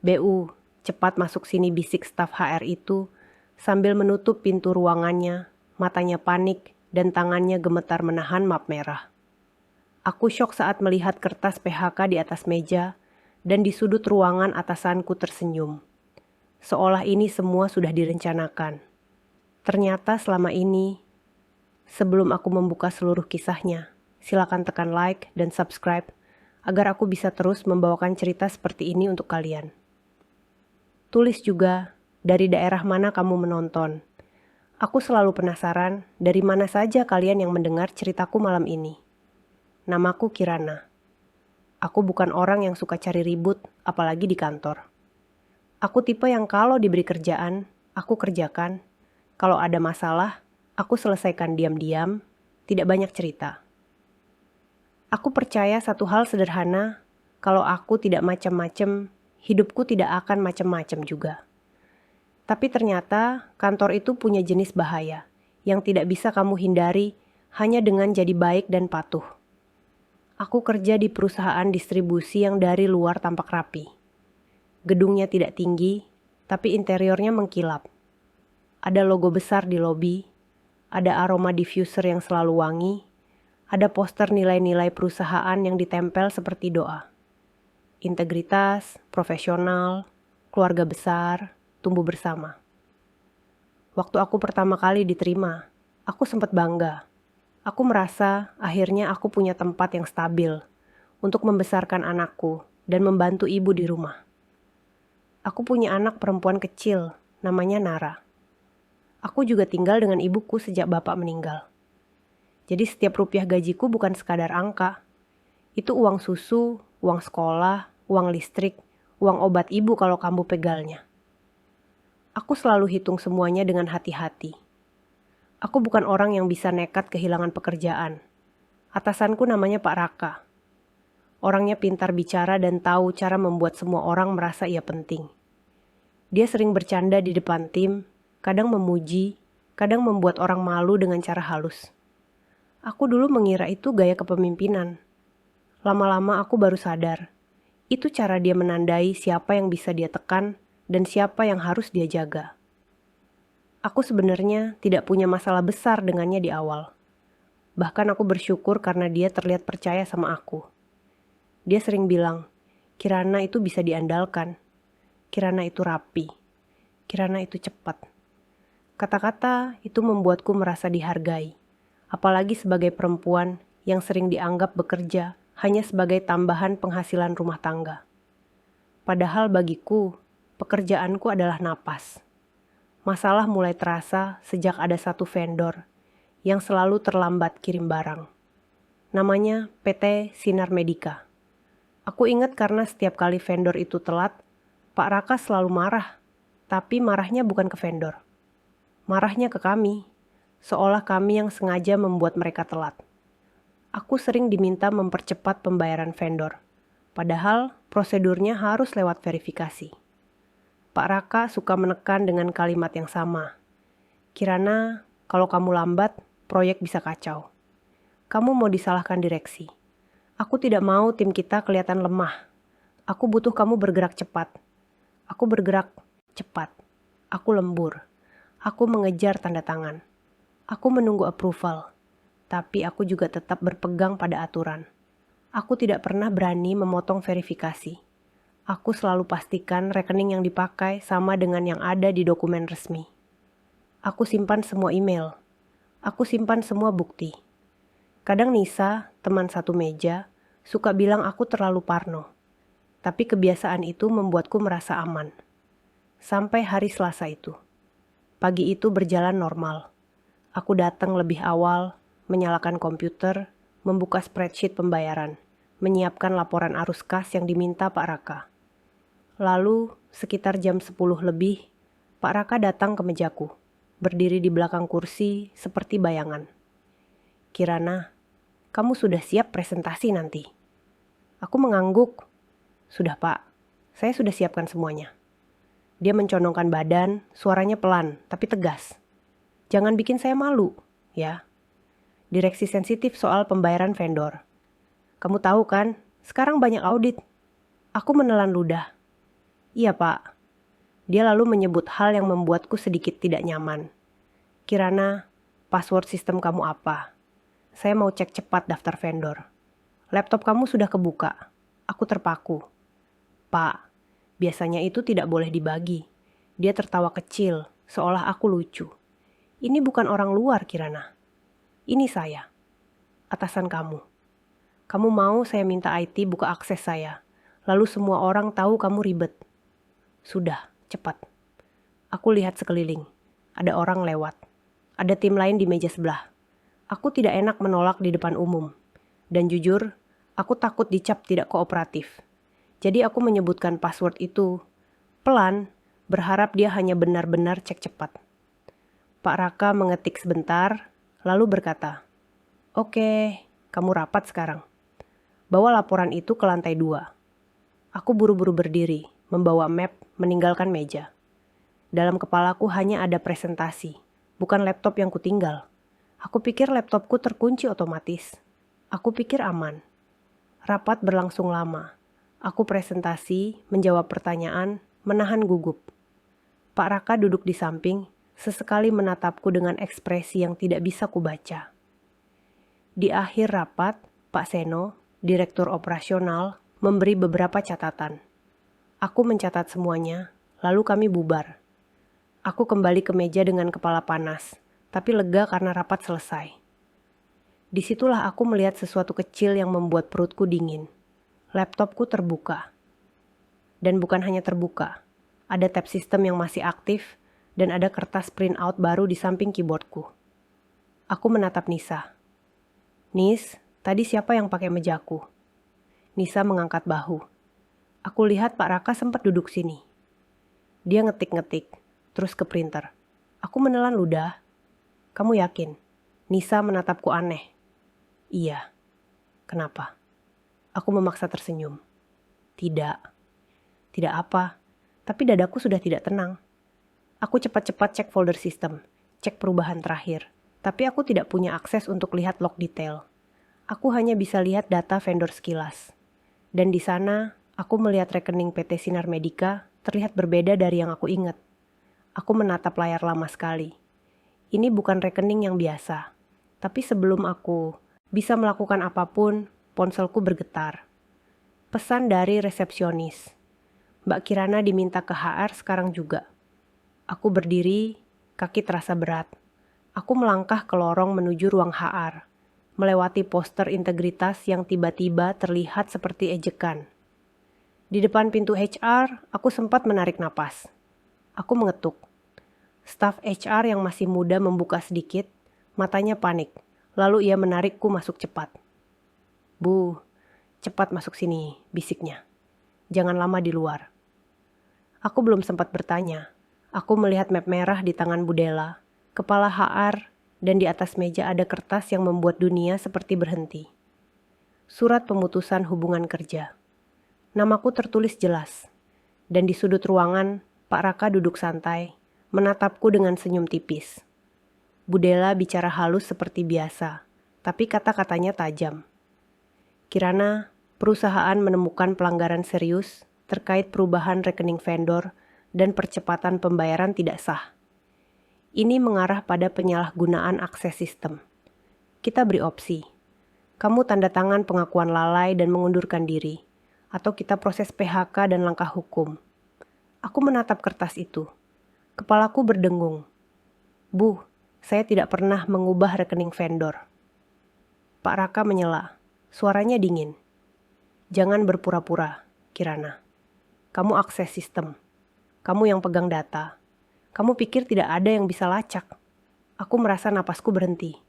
BU, cepat masuk sini, bisik staf HR itu sambil menutup pintu ruangannya, matanya panik dan tangannya gemetar menahan map merah. Aku syok saat melihat kertas PHK di atas meja dan di sudut ruangan atasanku tersenyum. Seolah ini semua sudah direncanakan. Ternyata selama ini, sebelum aku membuka seluruh kisahnya, silakan tekan like dan subscribe agar aku bisa terus membawakan cerita seperti ini untuk kalian. Tulis juga dari daerah mana kamu menonton. Aku selalu penasaran dari mana saja kalian yang mendengar ceritaku malam ini. Namaku Kirana. Aku bukan orang yang suka cari ribut, apalagi di kantor. Aku tipe yang kalau diberi kerjaan, aku kerjakan. Kalau ada masalah, aku selesaikan diam-diam, tidak banyak cerita. Aku percaya satu hal sederhana, kalau aku tidak macam-macam, hidupku tidak akan macam-macam juga. Tapi ternyata kantor itu punya jenis bahaya yang tidak bisa kamu hindari hanya dengan jadi baik dan patuh. Aku kerja di perusahaan distribusi yang dari luar tampak rapi. Gedungnya tidak tinggi, tapi interiornya mengkilap. Ada logo besar di lobi, ada aroma diffuser yang selalu wangi, ada poster nilai-nilai perusahaan yang ditempel seperti doa. Integritas, profesional, keluarga besar, tumbuh bersama. Waktu aku pertama kali diterima, aku sempat bangga. Aku merasa akhirnya aku punya tempat yang stabil untuk membesarkan anakku dan membantu ibu di rumah. Aku punya anak perempuan kecil, namanya Nara. Aku juga tinggal dengan ibuku sejak bapak meninggal. Jadi setiap rupiah gajiku bukan sekadar angka. Itu uang susu, uang sekolah, uang listrik, uang obat ibu kalau kamu pegalnya. Aku selalu hitung semuanya dengan hati-hati. Aku bukan orang yang bisa nekat kehilangan pekerjaan. Atasanku namanya Pak Raka. Orangnya pintar bicara dan tahu cara membuat semua orang merasa ia penting. Dia sering bercanda di depan tim, kadang memuji, kadang membuat orang malu dengan cara halus. Aku dulu mengira itu gaya kepemimpinan. Lama-lama aku baru sadar, itu cara dia menandai siapa yang bisa dia tekan dan siapa yang harus dia jaga. Aku sebenarnya tidak punya masalah besar dengannya di awal. Bahkan aku bersyukur karena dia terlihat percaya sama aku. Dia sering bilang, Kirana itu bisa diandalkan. Kirana itu rapi. Kirana itu cepat. Kata-kata itu membuatku merasa dihargai. Apalagi sebagai perempuan yang sering dianggap bekerja hanya sebagai tambahan penghasilan rumah tangga. Padahal bagiku, pekerjaanku adalah napas. Masalah mulai terasa sejak ada satu vendor yang selalu terlambat kirim barang. Namanya PT Sinar Medika. Aku ingat karena setiap kali vendor itu telat, Pak Raka selalu marah. Tapi marahnya bukan ke vendor. Marahnya ke kami, seolah kami yang sengaja membuat mereka telat. Aku sering diminta mempercepat pembayaran vendor, padahal prosedurnya harus lewat verifikasi. Pak Raka suka menekan dengan kalimat yang sama. Kirana, kalau kamu lambat, proyek bisa kacau. Kamu mau disalahkan direksi. Aku tidak mau tim kita kelihatan lemah. Aku butuh kamu bergerak cepat. Aku bergerak cepat. Aku lembur. Aku mengejar tanda tangan. Aku menunggu approval. Tapi aku juga tetap berpegang pada aturan. Aku tidak pernah berani memotong verifikasi. Aku selalu pastikan rekening yang dipakai sama dengan yang ada di dokumen resmi. Aku simpan semua email. Aku simpan semua bukti. Kadang Nisa, teman satu meja, suka bilang aku terlalu parno. Tapi kebiasaan itu membuatku merasa aman. Sampai hari Selasa itu. Pagi itu berjalan normal. Aku datang lebih awal, menyalakan komputer, membuka spreadsheet pembayaran, menyiapkan laporan arus kas yang diminta Pak Raka. Lalu, sekitar jam 10 lebih, Pak Raka datang ke mejaku, berdiri di belakang kursi seperti bayangan. Kirana, kamu sudah siap presentasi nanti? Aku mengangguk. Sudah Pak, saya sudah siapkan semuanya. Dia mencondongkan badan, suaranya pelan tapi tegas. Jangan bikin saya malu, ya. Direksi sensitif soal pembayaran vendor. Kamu tahu kan, sekarang banyak audit. Aku menelan ludah. Iya, Pak. Dia lalu menyebut hal yang membuatku sedikit tidak nyaman. Kirana, password sistem kamu apa? Saya mau cek cepat daftar vendor. Laptop kamu sudah kebuka. Aku terpaku. Pak, biasanya itu tidak boleh dibagi. Dia tertawa kecil, seolah aku lucu. Ini bukan orang luar, Kirana. Ini saya, atasan kamu. Kamu mau saya minta IT buka akses saya, lalu semua orang tahu kamu ribet. Sudah, cepat. Aku lihat sekeliling. Ada orang lewat. Ada tim lain di meja sebelah. Aku tidak enak menolak di depan umum. Dan jujur, aku takut dicap tidak kooperatif. Jadi aku menyebutkan password itu pelan, berharap dia hanya benar-benar cek cepat. Pak Raka mengetik sebentar, lalu berkata, "Oke, kamu rapat sekarang. Bawa laporan itu ke lantai 2. Aku buru-buru berdiri, membawa map, meninggalkan meja. Dalam kepalaku hanya ada presentasi, bukan laptop yang kutinggal. Aku pikir laptopku terkunci otomatis. Aku pikir aman. Rapat berlangsung lama. Aku presentasi, menjawab pertanyaan, menahan gugup. Pak Raka duduk di samping, sesekali menatapku dengan ekspresi yang tidak bisa kubaca. Di akhir rapat, Pak Seno, Direktur Operasional, memberi beberapa catatan. Aku mencatat semuanya, lalu kami bubar. Aku kembali ke meja dengan kepala panas, tapi lega karena rapat selesai. Disitulah aku melihat sesuatu kecil yang membuat perutku dingin. Laptopku terbuka. Dan bukan hanya terbuka, ada tab sistem yang masih aktif dan ada kertas printout baru di samping keyboardku. Aku menatap Nisa. "Nis, tadi siapa yang pakai mejaku?" Nisa mengangkat bahu. Aku lihat Pak Raka sempat duduk sini. Dia ngetik-ngetik, terus ke printer. Aku menelan ludah. "Kamu yakin?" Nisa menatapku aneh. "Iya." "Kenapa?" Aku memaksa tersenyum. Tidak. Tidak apa, tapi dadaku sudah tidak tenang. Aku cepat-cepat cek folder sistem, cek perubahan terakhir. Tapi aku tidak punya akses untuk lihat log detail. Aku hanya bisa lihat data vendor sekilas. Dan di sana, aku melihat rekening PT Sinar Medika terlihat berbeda dari yang aku ingat. Aku menatap layar lama sekali. Ini bukan rekening yang biasa. Tapi sebelum aku bisa melakukan apapun, ponselku bergetar. Pesan dari resepsionis. "Mbak Kirana diminta ke HR sekarang juga." Aku berdiri, kaki terasa berat. Aku melangkah ke lorong menuju ruang HR, melewati poster integritas yang tiba-tiba terlihat seperti ejekan. Di depan pintu HR, aku sempat menarik napas. Aku mengetuk. Staf HR yang masih muda membuka sedikit, matanya panik. Lalu ia menarikku masuk cepat. "Bu, cepat masuk sini," bisiknya. "Jangan lama di luar." Aku belum sempat bertanya. Aku melihat map merah di tangan Budela, kepala HR, dan di atas meja ada kertas yang membuat dunia seperti berhenti. Surat pemutusan hubungan kerja. Namaku tertulis jelas. Dan di sudut ruangan, Pak Raka duduk santai, menatapku dengan senyum tipis. Budela bicara halus seperti biasa, tapi kata-katanya tajam. "Kirana, perusahaan menemukan pelanggaran serius terkait perubahan rekening vendor dan percepatan pembayaran tidak sah. Ini mengarah pada penyalahgunaan akses sistem. Kita beri opsi. Kamu tanda tangan pengakuan lalai dan mengundurkan diri, atau kita proses PHK dan langkah hukum." Aku menatap kertas itu. Kepalaku berdengung. "Bu, saya tidak pernah mengubah rekening vendor." Pak Raka menyela. Suaranya dingin. "Jangan berpura-pura, Kirana. Kamu akses sistem. Kamu yang pegang data. Kamu pikir tidak ada yang bisa lacak." Aku merasa napasku berhenti.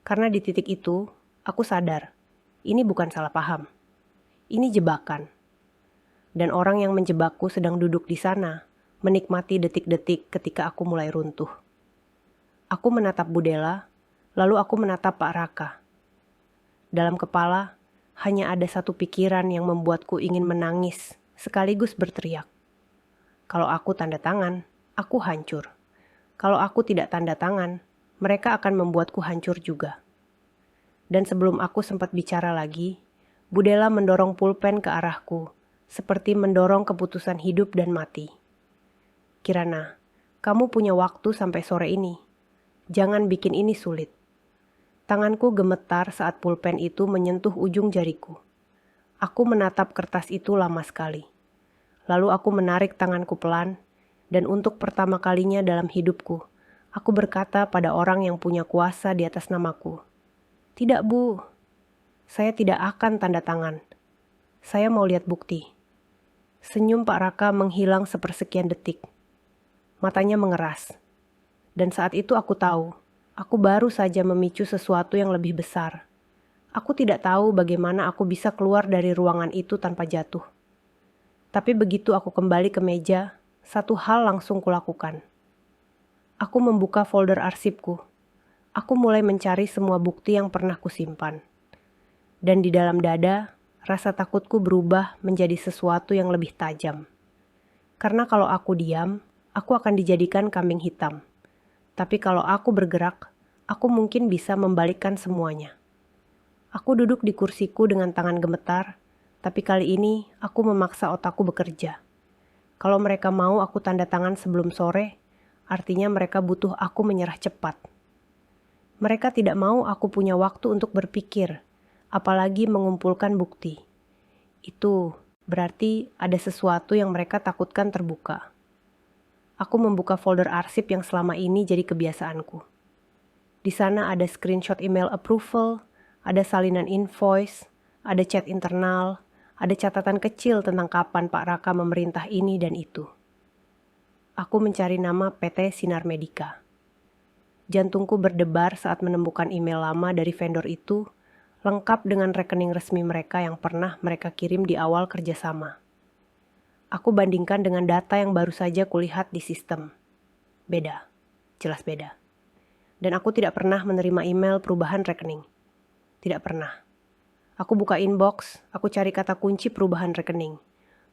Karena di titik itu, aku sadar. Ini bukan salah paham. Ini jebakan. Dan orang yang menjebakku sedang duduk di sana, menikmati detik-detik ketika aku mulai runtuh. Aku menatap Budela, lalu aku menatap Pak Raka. Dalam kepala, hanya ada satu pikiran yang membuatku ingin menangis, sekaligus berteriak. Kalau aku tanda tangan, aku hancur. Kalau aku tidak tanda tangan, mereka akan membuatku hancur juga. Dan sebelum aku sempat bicara lagi, Budela mendorong pulpen ke arahku, seperti mendorong keputusan hidup dan mati. Kirana, kamu punya waktu sampai sore ini. Jangan bikin ini sulit. Tanganku gemetar saat pulpen itu menyentuh ujung jariku. Aku menatap kertas itu lama sekali. Lalu aku menarik tanganku pelan, dan untuk pertama kalinya dalam hidupku, aku berkata pada orang yang punya kuasa di atas namaku, "Tidak, Bu. Saya tidak akan tanda tangan. Saya mau lihat bukti." Senyum Pak Raka menghilang sepersekian detik. Matanya mengeras. Dan saat itu aku tahu, aku baru saja memicu sesuatu yang lebih besar. Aku tidak tahu bagaimana aku bisa keluar dari ruangan itu tanpa jatuh. Tapi begitu aku kembali ke meja, satu hal langsung kulakukan. Aku membuka folder arsipku. Aku mulai mencari semua bukti yang pernah kusimpan. Dan di dalam dada, rasa takutku berubah menjadi sesuatu yang lebih tajam. Karena kalau aku diam, aku akan dijadikan kambing hitam. Tapi kalau aku bergerak, aku mungkin bisa membalikkan semuanya. Aku duduk di kursiku dengan tangan gemetar, tapi kali ini aku memaksa otakku bekerja. Kalau mereka mau aku tanda tangan sebelum sore, artinya mereka butuh aku menyerah cepat. Mereka tidak mau aku punya waktu untuk berpikir, apalagi mengumpulkan bukti. Itu berarti ada sesuatu yang mereka takutkan terbuka. Aku membuka folder arsip yang selama ini jadi kebiasaanku. Di sana ada screenshot email approval, ada salinan invoice, ada chat internal, ada catatan kecil tentang kapan Pak Raka memerintah ini dan itu. Aku mencari nama PT Sinar Medika. Jantungku berdebar saat menemukan email lama dari vendor itu, lengkap dengan rekening resmi mereka yang pernah mereka kirim di awal kerjasama. Aku bandingkan dengan data yang baru saja kulihat di sistem. Beda, jelas beda. Dan aku tidak pernah menerima email perubahan rekening. Tidak pernah. Aku buka inbox, aku cari kata kunci perubahan rekening,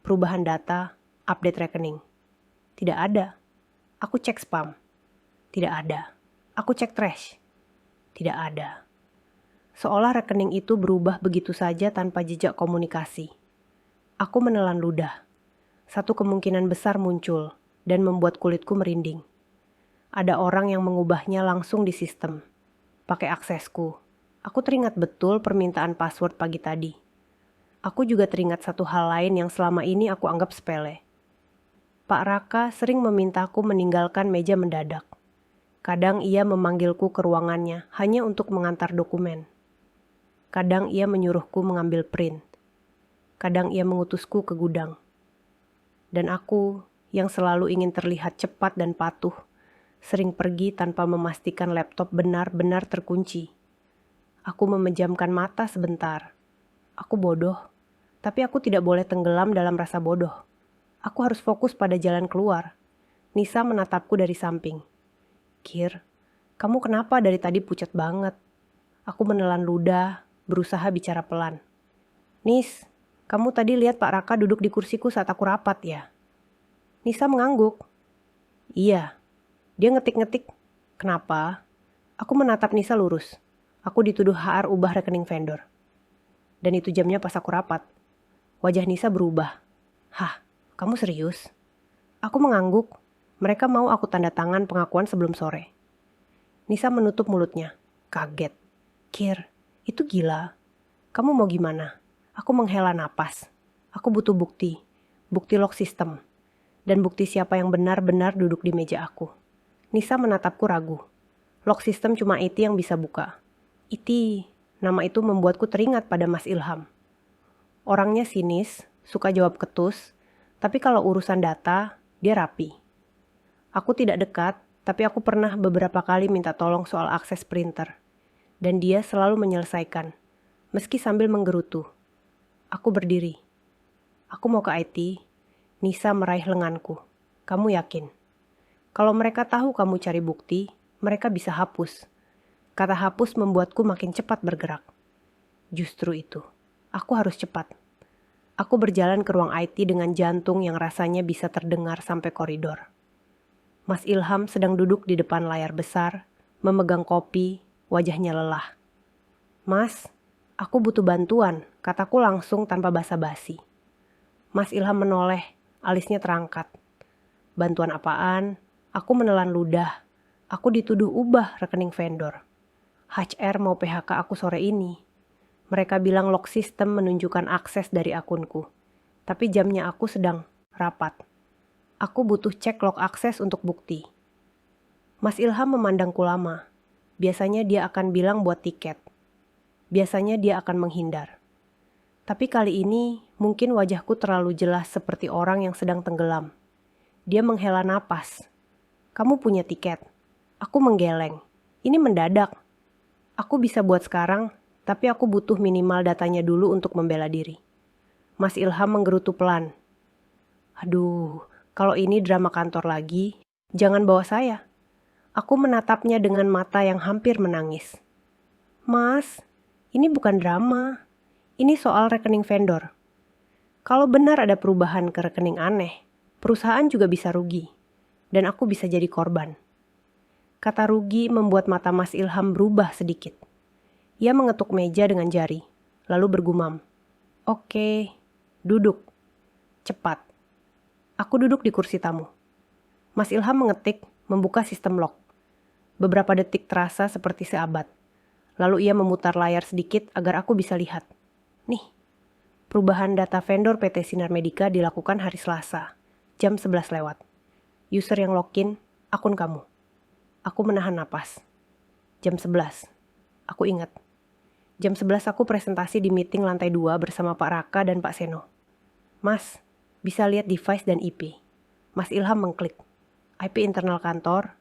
perubahan data, update rekening. Tidak ada. Aku cek spam. Tidak ada. Aku cek trash. Tidak ada. Seolah rekening itu berubah begitu saja tanpa jejak komunikasi. Aku menelan ludah. Satu kemungkinan besar muncul dan membuat kulitku merinding. Ada orang yang mengubahnya langsung di sistem. Pakai aksesku. Aku teringat betul permintaan password pagi tadi. Aku juga teringat satu hal lain yang selama ini aku anggap sepele. Pak Raka sering memintaku meninggalkan meja mendadak. Kadang ia memanggilku ke ruangannya hanya untuk mengantar dokumen. Kadang ia menyuruhku mengambil print. Kadang ia mengutusku ke gudang. Dan aku, yang selalu ingin terlihat cepat dan patuh, sering pergi tanpa memastikan laptop benar-benar terkunci. Aku memejamkan mata sebentar. Aku bodoh, tapi aku tidak boleh tenggelam dalam rasa bodoh. Aku harus fokus pada jalan keluar. Nisa menatapku dari samping. "Kir, kamu kenapa dari tadi pucat banget?" Aku menelan ludah, berusaha bicara pelan. "Nis, kamu tadi lihat Pak Raka duduk di kursiku saat aku rapat ya?" Nisa mengangguk. "Iya." Dia ngetik-ngetik. "Kenapa?" Aku menatap Nisa lurus. Aku dituduh HR ubah rekening vendor. Dan itu jamnya pas aku rapat. Wajah Nisa berubah. "Hah, kamu serius?" Aku mengangguk. Mereka mau aku tanda tangan pengakuan sebelum sore. Nisa menutup mulutnya. Kaget. "Kir, itu gila. Kamu mau gimana?" Aku menghela napas. Aku butuh bukti. Bukti log sistem. Dan bukti siapa yang benar-benar duduk di meja aku. Nisa menatapku ragu. Log sistem cuma Iti yang bisa buka. Iti, nama itu membuatku teringat pada Mas Ilham. Orangnya sinis, suka jawab ketus, tapi kalau urusan data, dia rapi. Aku tidak dekat, tapi aku pernah beberapa kali minta tolong soal akses printer. Dan dia selalu menyelesaikan, meski sambil menggerutu. Aku berdiri. "Aku mau ke IT." Nisa meraih lenganku. "Kamu yakin?" "Kalau mereka tahu kamu cari bukti, mereka bisa hapus." Kata hapus membuatku makin cepat bergerak. Justru itu, aku harus cepat. Aku berjalan ke ruang IT dengan jantung yang rasanya bisa terdengar sampai koridor. Mas Ilham sedang duduk di depan layar besar, memegang kopi, wajahnya lelah. "Mas, aku butuh bantuan," kataku langsung tanpa basa-basi. Mas Ilham menoleh, alisnya terangkat. Bantuan apaan? Aku menelan ludah. Aku dituduh ubah rekening vendor. HR mau PHK aku sore ini. Mereka bilang lock system menunjukkan akses dari akunku. Tapi jamnya aku sedang rapat. Aku butuh cek log akses untuk bukti. Mas Ilham memandangku lama. Biasanya dia akan bilang buat tiket. Biasanya dia akan menghindar. Tapi kali ini mungkin wajahku terlalu jelas seperti orang yang sedang tenggelam. Dia menghela napas. Kamu punya tiket. Aku menggeleng. Ini mendadak. Aku bisa buat sekarang, tapi aku butuh minimal datanya dulu untuk membela diri. Mas Ilham menggerutu pelan. Aduh, kalau ini drama kantor lagi, jangan bawa saya. Aku menatapnya dengan mata yang hampir menangis. Mas, ini bukan drama. Ini soal rekening vendor. Kalau benar ada perubahan ke rekening aneh, perusahaan juga bisa rugi. Dan aku bisa jadi korban. Kata rugi membuat mata Mas Ilham berubah sedikit. Ia mengetuk meja dengan jari, lalu bergumam. Oke, duduk. Cepat. Aku duduk di kursi tamu. Mas Ilham mengetik, membuka sistem lock. Beberapa detik terasa seperti seabad. Lalu ia memutar layar sedikit agar aku bisa lihat. Nih, perubahan data vendor PT Sinar Medika dilakukan hari Selasa, jam 11 lewat. User yang login, akun kamu. Aku menahan napas. Jam 11. Aku ingat. Jam 11 aku presentasi di meeting lantai 2 bersama Pak Raka dan Pak Seno. Mas, bisa lihat device dan IP. Mas Ilham mengklik. IP internal kantor,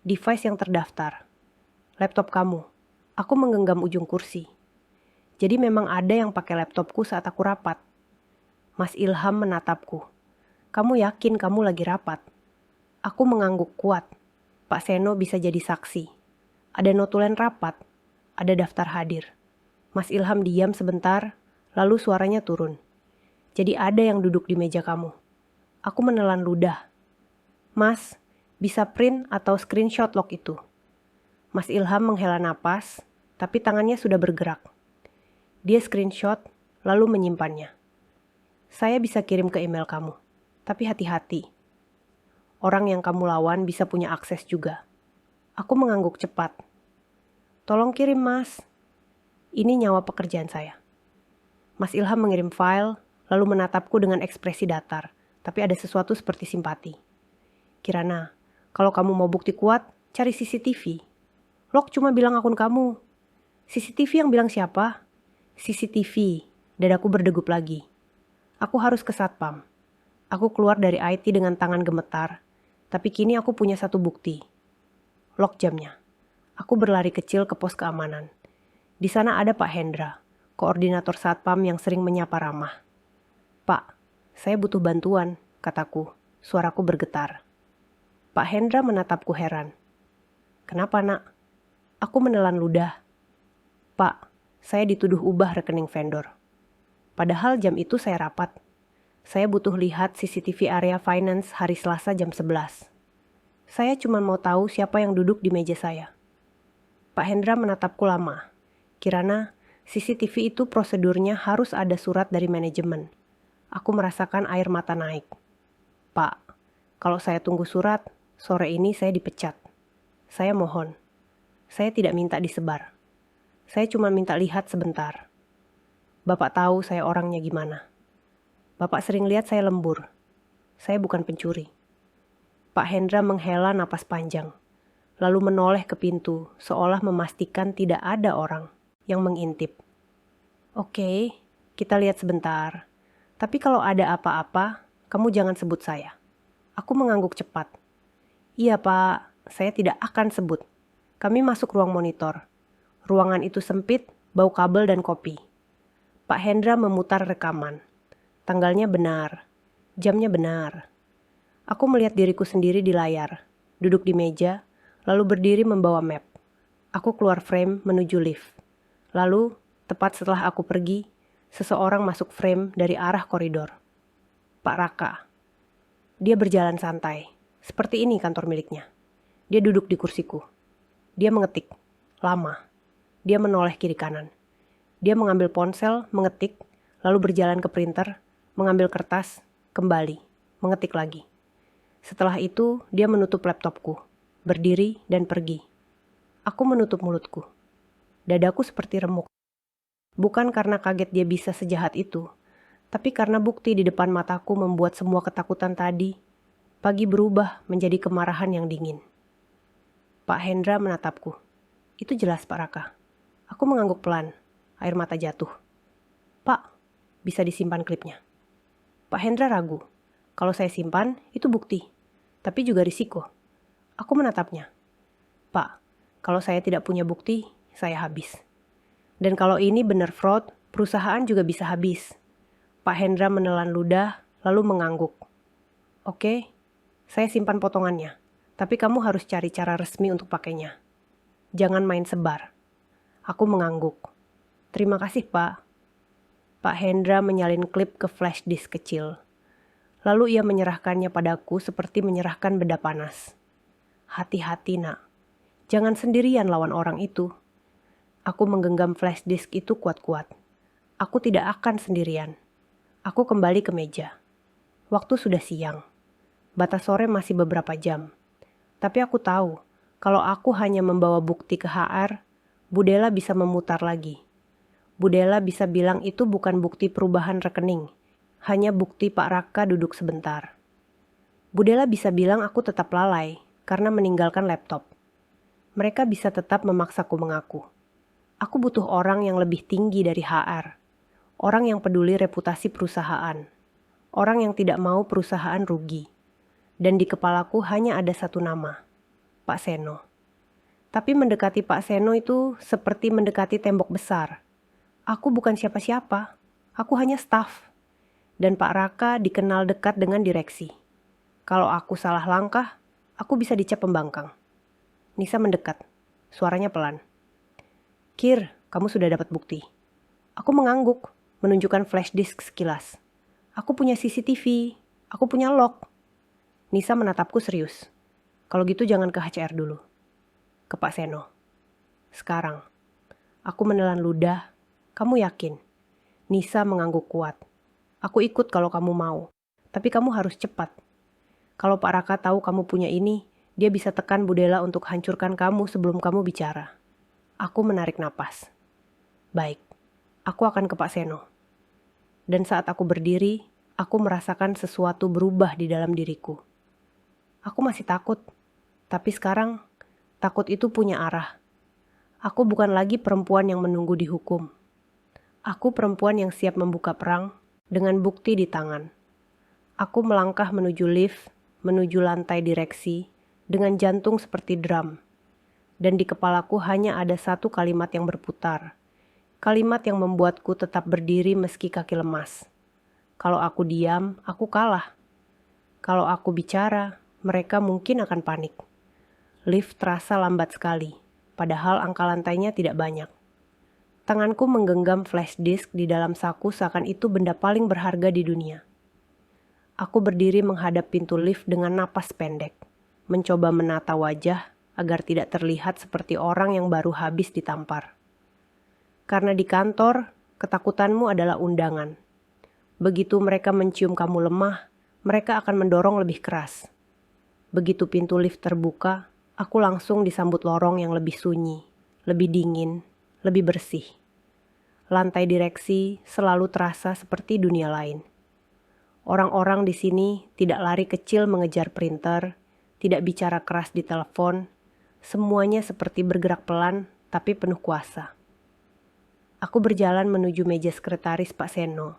device yang terdaftar. Laptop kamu. Aku menggenggam ujung kursi. Jadi memang ada yang pakai laptopku saat aku rapat. Mas Ilham menatapku. Kamu yakin kamu lagi rapat? Aku mengangguk kuat. Pak Seno bisa jadi saksi. Ada notulen rapat. Ada daftar hadir. Mas Ilham diam sebentar, lalu suaranya turun. Jadi ada yang duduk di meja kamu. Aku menelan ludah. Mas, bisa print atau screenshot log itu. Mas Ilham menghela napas, tapi tangannya sudah bergerak. Dia screenshot, lalu menyimpannya. Saya bisa kirim ke email kamu, tapi hati-hati. Orang yang kamu lawan bisa punya akses juga. Aku mengangguk cepat. Tolong kirim, Mas. Ini nyawa pekerjaan saya. Mas Ilham mengirim file, lalu menatapku dengan ekspresi datar, tapi ada sesuatu seperti simpati. Kirana, kalau kamu mau bukti kuat, cari CCTV. Log cuma bilang akun kamu. CCTV yang bilang siapa? CCTV. Dadaku berdegup lagi. Aku harus ke Satpam. Aku keluar dari IT dengan tangan gemetar, tapi kini aku punya satu bukti. Log jamnya. Aku berlari kecil ke pos keamanan. Di sana ada Pak Hendra, koordinator Satpam yang sering menyapa ramah. Pak, saya butuh bantuan, kataku. Suaraku bergetar. Pak Hendra menatapku heran. Kenapa, nak? Aku menelan ludah. Pak, saya dituduh ubah rekening vendor. Padahal jam itu saya rapat. Saya butuh lihat CCTV area finance hari Selasa jam 11. Saya cuma mau tahu siapa yang duduk di meja saya. Pak Hendra menatapku lama. Kirana, CCTV itu prosedurnya harus ada surat dari manajemen. Aku merasakan air mata naik. Pak, kalau saya tunggu surat, sore ini saya dipecat. Saya mohon. Saya tidak minta disebar. Saya cuma minta lihat sebentar. Bapak tahu saya orangnya gimana. Bapak sering lihat saya lembur. Saya bukan pencuri. Pak Hendra menghela napas panjang, lalu menoleh ke pintu seolah memastikan tidak ada orang yang mengintip. Oke, kita lihat sebentar. Tapi kalau ada apa-apa, kamu jangan sebut saya. Aku mengangguk cepat. Iya Pak, saya tidak akan sebut. Kami masuk ruang monitor. Ruangan itu sempit, bau kabel dan kopi. Pak Hendra memutar rekaman. Tanggalnya benar, jamnya benar. Aku melihat diriku sendiri di layar, duduk di meja, lalu berdiri membawa map. Aku keluar frame menuju lift. Lalu, tepat setelah aku pergi, seseorang masuk frame dari arah koridor. Pak Raka. Dia berjalan santai, seperti ini kantor miliknya. Dia duduk di kursiku. Dia mengetik, lama. Dia menoleh kiri kanan. Dia mengambil ponsel, mengetik, lalu berjalan ke printer, mengambil kertas, kembali, mengetik lagi. Setelah itu, dia menutup laptopku, berdiri dan pergi. Aku menutup mulutku. Dadaku seperti remuk. Bukan karena kaget dia bisa sejahat itu, tapi karena bukti di depan mataku membuat semua ketakutan tadi, pagi berubah menjadi kemarahan yang dingin. Pak Hendra menatapku. Itu jelas, Pak Raka. Aku mengangguk pelan, air mata jatuh. Pak, bisa disimpan klipnya. Pak Hendra ragu. Kalau saya simpan, itu bukti. Tapi juga risiko. Aku menatapnya. Pak, kalau saya tidak punya bukti, saya habis. Dan kalau ini benar fraud, perusahaan juga bisa habis. Pak Hendra menelan ludah, lalu mengangguk. Oke, saya simpan potongannya. Tapi kamu harus cari cara resmi untuk pakainya. Jangan main sebar. Aku mengangguk. Terima kasih, Pak. Pak Hendra menyalin klip ke flash disk kecil. Lalu ia menyerahkannya padaku seperti menyerahkan benda panas. Hati-hati, nak. Jangan sendirian lawan orang itu. Aku menggenggam flash disk itu kuat-kuat. Aku tidak akan sendirian. Aku kembali ke meja. Waktu sudah siang. Batas sore masih beberapa jam. Tapi aku tahu, kalau aku hanya membawa bukti ke HR, Budela bisa memutar lagi. Budela bisa bilang itu bukan bukti perubahan rekening, hanya bukti Pak Raka duduk sebentar. Budela bisa bilang aku tetap lalai karena meninggalkan laptop. Mereka bisa tetap memaksaku mengaku. Aku butuh orang yang lebih tinggi dari HR, orang yang peduli reputasi perusahaan, orang yang tidak mau perusahaan rugi. Dan di kepalaku hanya ada satu nama, Pak Seno. Tapi mendekati Pak Seno itu seperti mendekati tembok besar. Aku bukan siapa-siapa, aku hanya staf. Dan Pak Raka dikenal dekat dengan direksi. Kalau aku salah langkah, aku bisa dicap pembangkang. Nisa mendekat, suaranya pelan. Kir, kamu sudah dapat bukti. Aku mengangguk, menunjukkan flash disk sekilas. Aku punya CCTV, aku punya log. Nisa menatapku serius. Kalau gitu jangan ke HCR dulu. Ke Pak Seno. Sekarang. Aku menelan ludah. Kamu yakin? Nisa mengangguk kuat. Aku ikut kalau kamu mau. Tapi kamu harus cepat. Kalau Pak Raka tahu kamu punya ini, dia bisa tekan Budela untuk hancurkan kamu sebelum kamu bicara. Aku menarik napas. Baik. Aku akan ke Pak Seno. Dan saat aku berdiri, aku merasakan sesuatu berubah di dalam diriku. Aku masih takut, tapi sekarang takut itu punya arah. Aku bukan lagi perempuan yang menunggu dihukum. Aku perempuan yang siap membuka perang dengan bukti di tangan. Aku melangkah menuju lift, menuju lantai direksi, dengan jantung seperti drum. Dan di kepalaku hanya ada satu kalimat yang berputar. Kalimat yang membuatku tetap berdiri meski kaki lemas. Kalau aku diam, aku kalah. Kalau aku bicara, mereka mungkin akan panik. Lift terasa lambat sekali, padahal angka lantainya tidak banyak. Tanganku menggenggam flash disk di dalam saku seakan itu benda paling berharga di dunia. Aku berdiri menghadap pintu lift dengan napas pendek, mencoba menata wajah agar tidak terlihat seperti orang yang baru habis ditampar. Karena di kantor, ketakutanmu adalah undangan. Begitu mereka mencium kamu lemah, mereka akan mendorong lebih keras. Begitu pintu lift terbuka, aku langsung disambut lorong yang lebih sunyi, lebih dingin, lebih bersih. Lantai direksi selalu terasa seperti dunia lain. Orang-orang di sini tidak lari kecil mengejar printer, tidak bicara keras di telepon, semuanya seperti bergerak pelan tapi penuh kuasa. Aku berjalan menuju meja sekretaris Pak Seno,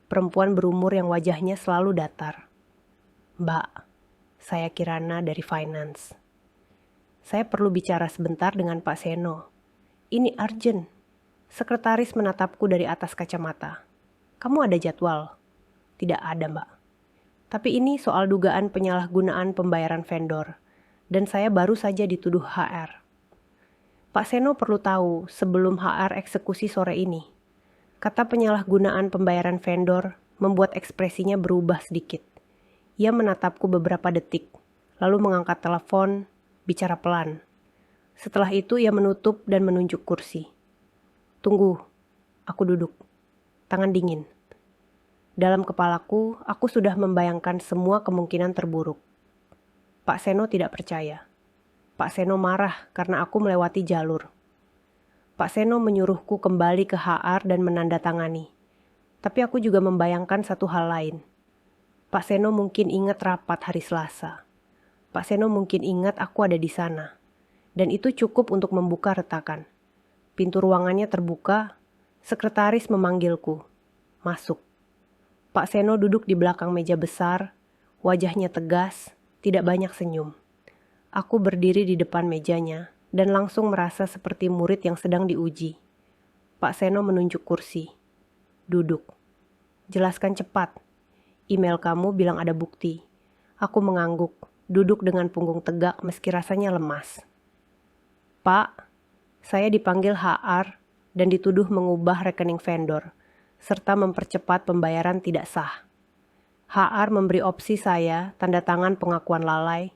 perempuan berumur yang wajahnya selalu datar. Mbak, saya Kirana dari finance. Saya perlu bicara sebentar dengan Pak Seno. Ini urgent. Sekretaris menatapku dari atas kacamata. Kamu ada jadwal? Tidak ada, Mbak. Tapi ini soal dugaan penyalahgunaan pembayaran vendor. Dan saya baru saja dituduh HR. Pak Seno perlu tahu sebelum HR eksekusi sore ini. Kata penyalahgunaan pembayaran vendor membuat ekspresinya berubah sedikit. Ia menatapku beberapa detik, lalu mengangkat telepon, bicara pelan. Setelah itu ia menutup dan menunjuk kursi. Tunggu, aku duduk. Tangan dingin. Dalam kepalaku, aku sudah membayangkan semua kemungkinan terburuk. Pak Seno tidak percaya. Pak Seno marah karena aku melewati jalur. Pak Seno menyuruhku kembali ke HR dan menandatangani. Tapi aku juga membayangkan satu hal lain. Pak Seno mungkin ingat rapat hari Selasa. Pak Seno mungkin ingat aku ada di sana. Dan itu cukup untuk membuka retakan. Pintu ruangannya terbuka, sekretaris memanggilku. Masuk. Pak Seno duduk di belakang meja besar, wajahnya tegas, tidak banyak senyum. Aku berdiri di depan mejanya dan langsung merasa seperti murid yang sedang diuji. Pak Seno menunjuk kursi. Duduk. Jelaskan cepat. Email kamu bilang ada bukti. Aku mengangguk, duduk dengan punggung tegak meski rasanya lemas. Pak, saya dipanggil HR dan dituduh mengubah rekening vendor, serta mempercepat pembayaran tidak sah. HR memberi opsi saya tanda tangan pengakuan lalai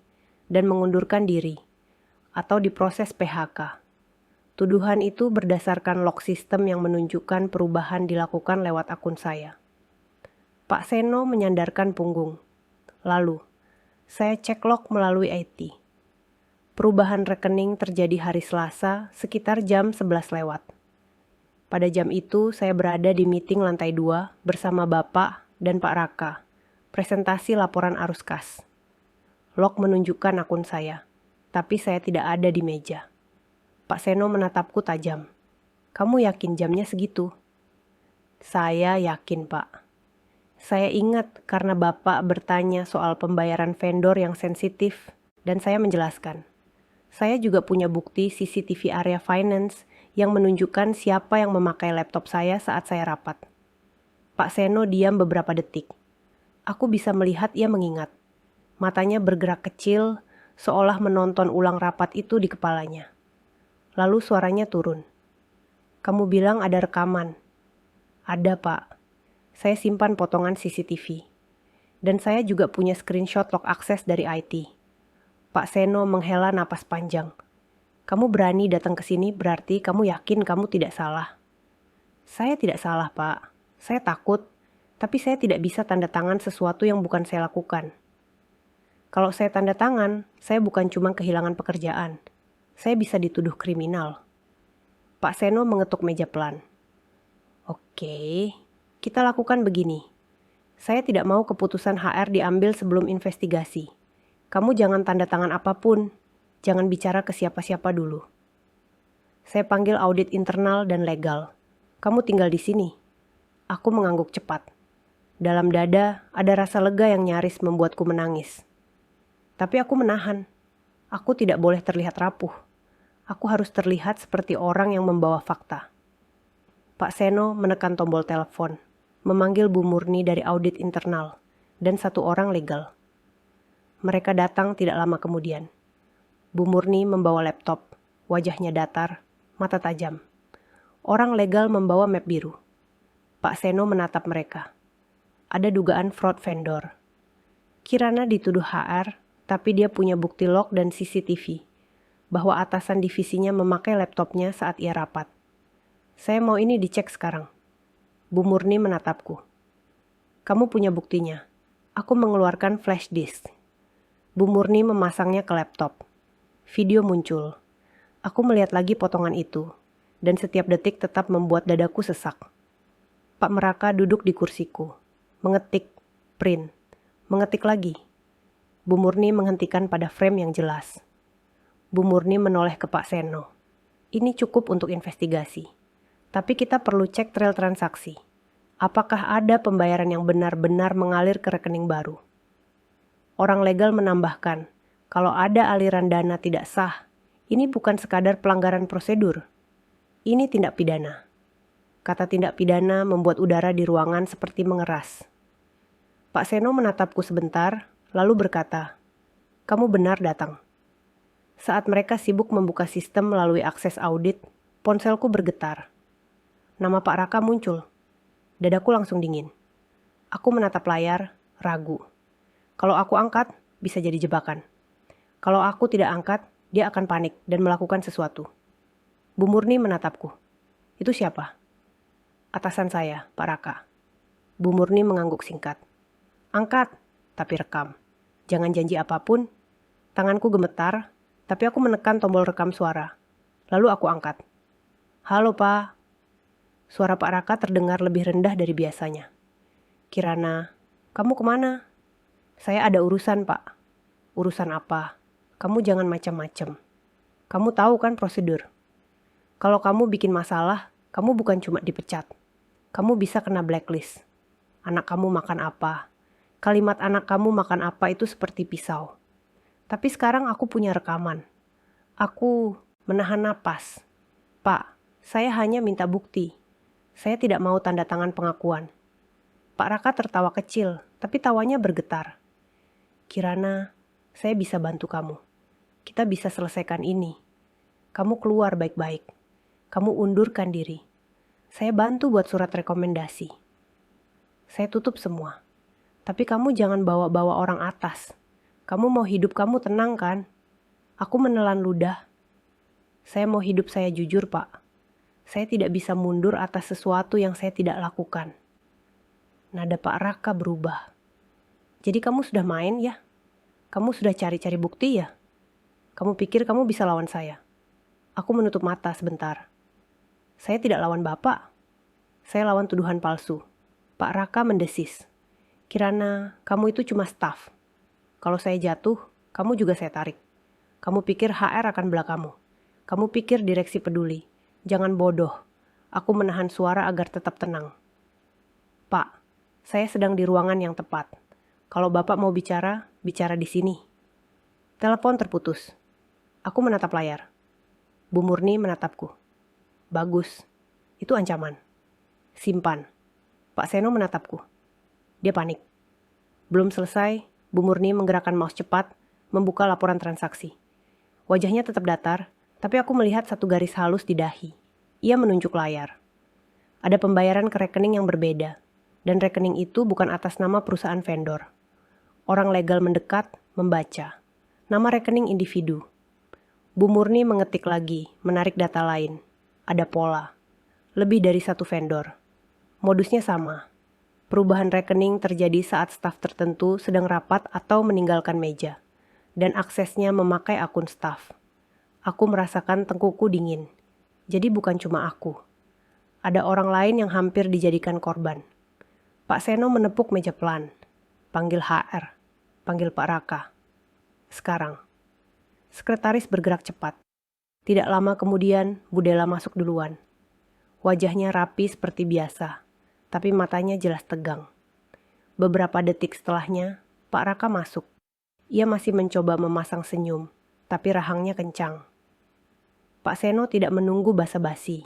dan mengundurkan diri, atau diproses PHK. Tuduhan itu berdasarkan log sistem yang menunjukkan perubahan dilakukan lewat akun saya. Pak Seno menyandarkan punggung. Lalu, saya cek log melalui IT. Perubahan rekening terjadi hari Selasa sekitar jam 11 lewat. Pada jam itu, saya berada di meeting lantai 2 bersama Bapak dan Pak Raka, presentasi laporan arus kas. Log menunjukkan akun saya, tapi saya tidak ada di meja. Pak Seno menatapku tajam. Kamu yakin jamnya segitu? Saya yakin, Pak. Saya ingat karena Bapak bertanya soal pembayaran vendor yang sensitif, dan saya menjelaskan. Saya juga punya bukti CCTV area finance yang menunjukkan siapa yang memakai laptop saya saat saya rapat. Pak Seno diam beberapa detik. Aku bisa melihat ia mengingat. Matanya bergerak kecil, seolah menonton ulang rapat itu di kepalanya. Lalu suaranya turun. Kamu bilang ada rekaman. Ada, Pak. Saya simpan potongan CCTV. Dan saya juga punya screenshot log akses dari IT. Pak Seno menghela napas panjang. Kamu berani datang ke sini berarti kamu yakin kamu tidak salah. Saya tidak salah, Pak. Saya takut, tapi saya tidak bisa tanda tangan sesuatu yang bukan saya lakukan. Kalau saya tanda tangan, saya bukan cuma kehilangan pekerjaan. Saya bisa dituduh kriminal. Pak Seno mengetuk meja pelan. Oke, kita lakukan begini. Saya tidak mau keputusan HR diambil sebelum investigasi. Kamu jangan tanda tangan apapun. Jangan bicara ke siapa-siapa dulu. Saya panggil audit internal dan legal. Kamu tinggal di sini. Aku mengangguk cepat. Dalam dada ada rasa lega yang nyaris membuatku menangis. Tapi aku menahan. Aku tidak boleh terlihat rapuh. Aku harus terlihat seperti orang yang membawa fakta. Pak Seno menekan tombol telepon, memanggil Bu Murni dari audit internal, dan satu orang legal. Mereka datang tidak lama kemudian. Bu Murni membawa laptop, wajahnya datar, mata tajam. Orang legal membawa map biru. Pak Seno menatap mereka. Ada dugaan fraud vendor. Kirana dituduh HR, tapi dia punya bukti log dan CCTV, bahwa atasan divisinya memakai laptopnya saat ia rapat. Saya mau ini dicek sekarang. Bu Murni menatapku. Kamu punya buktinya. Aku mengeluarkan flash disk. Bu Murni memasangnya ke laptop. Video muncul. Aku melihat lagi potongan itu, dan setiap detik tetap membuat dadaku sesak. Pak Meraka duduk di kursiku, mengetik, print, mengetik lagi. Bu Murni menghentikan pada frame yang jelas. Bu Murni menoleh ke Pak Seno. Ini cukup untuk investigasi, tapi kita perlu cek trail transaksi. Apakah ada pembayaran yang benar-benar mengalir ke rekening baru? Orang legal menambahkan, kalau ada aliran dana tidak sah, ini bukan sekadar pelanggaran prosedur. Ini tindak pidana. Kata tindak pidana membuat udara di ruangan seperti mengeras. Pak Seno menatapku sebentar, lalu berkata, kamu benar datang. Saat mereka sibuk membuka sistem melalui akses audit, ponselku bergetar. Nama Pak Raka muncul. Dadaku langsung dingin. Aku menatap layar, ragu. Kalau aku angkat, bisa jadi jebakan. Kalau aku tidak angkat, dia akan panik dan melakukan sesuatu. Bu Murni menatapku. Itu siapa? Atasan saya, Pak Raka. Bu Murni mengangguk singkat. Angkat, tapi rekam. Jangan janji apapun. Tanganku gemetar, tapi aku menekan tombol rekam suara. Lalu aku angkat. Halo, Pak. Suara Pak Raka terdengar lebih rendah dari biasanya. Kirana, kamu kemana? Saya ada urusan, Pak. Urusan apa? Kamu jangan macam-macam. Kamu tahu kan prosedur? Kalau kamu bikin masalah, kamu bukan cuma dipecat. Kamu bisa kena blacklist. Anak kamu makan apa? Kalimat anak kamu makan apa itu seperti pisau. Tapi sekarang aku punya rekaman. Aku menahan napas. Pak, saya hanya minta bukti. Saya tidak mau tanda tangan pengakuan. Pak Raka tertawa kecil, tapi tawanya bergetar. Kirana, saya bisa bantu kamu. Kita bisa selesaikan ini. Kamu keluar baik-baik. Kamu undurkan diri. Saya bantu buat surat rekomendasi. Saya tutup semua. Tapi kamu jangan bawa-bawa orang atas. Kamu mau hidup kamu tenang kan? Aku menelan ludah. Saya mau hidup saya jujur, Pak. Saya tidak bisa mundur atas sesuatu yang saya tidak lakukan. Nada Pak Raka berubah. Jadi kamu sudah main ya? Kamu sudah cari-cari bukti ya? Kamu pikir kamu bisa lawan saya? Aku menutup mata sebentar. Saya tidak lawan Bapak. Saya lawan tuduhan palsu. Pak Raka mendesis. Kirana, kamu itu cuma staf. Kalau saya jatuh, kamu juga saya tarik. Kamu pikir HR akan bela kamu. Kamu pikir direksi peduli. Jangan bodoh. Aku menahan suara agar tetap tenang. Pak, saya sedang di ruangan yang tepat. Kalau Bapak mau bicara, bicara di sini. Telepon terputus. Aku menatap layar. Bu Murni menatapku. Bagus. Itu ancaman. Simpan. Pak Seno menatapku. Dia panik. Belum selesai, Bu Murni menggerakkan mouse cepat, membuka laporan transaksi. Wajahnya tetap datar, tapi aku melihat satu garis halus di dahi. Ia menunjuk layar. Ada pembayaran ke rekening yang berbeda, dan rekening itu bukan atas nama perusahaan vendor. Orang legal mendekat, membaca. Nama rekening individu. Bu Murni mengetik lagi, menarik data lain. Ada pola. Lebih dari satu vendor. Modusnya sama. Perubahan rekening terjadi saat staf tertentu sedang rapat atau meninggalkan meja, dan aksesnya memakai akun staf. Aku merasakan tengkukku dingin. Jadi bukan cuma aku. Ada orang lain yang hampir dijadikan korban. Pak Seno menepuk meja pelan. Panggil HR. Panggil Pak Raka. Sekarang. Sekretaris bergerak cepat. Tidak lama kemudian, Budela masuk duluan. Wajahnya rapi seperti biasa, tapi matanya jelas tegang. Beberapa detik setelahnya, Pak Raka masuk. Ia masih mencoba memasang senyum, tapi rahangnya kencang. Pak Seno tidak menunggu basa-basi.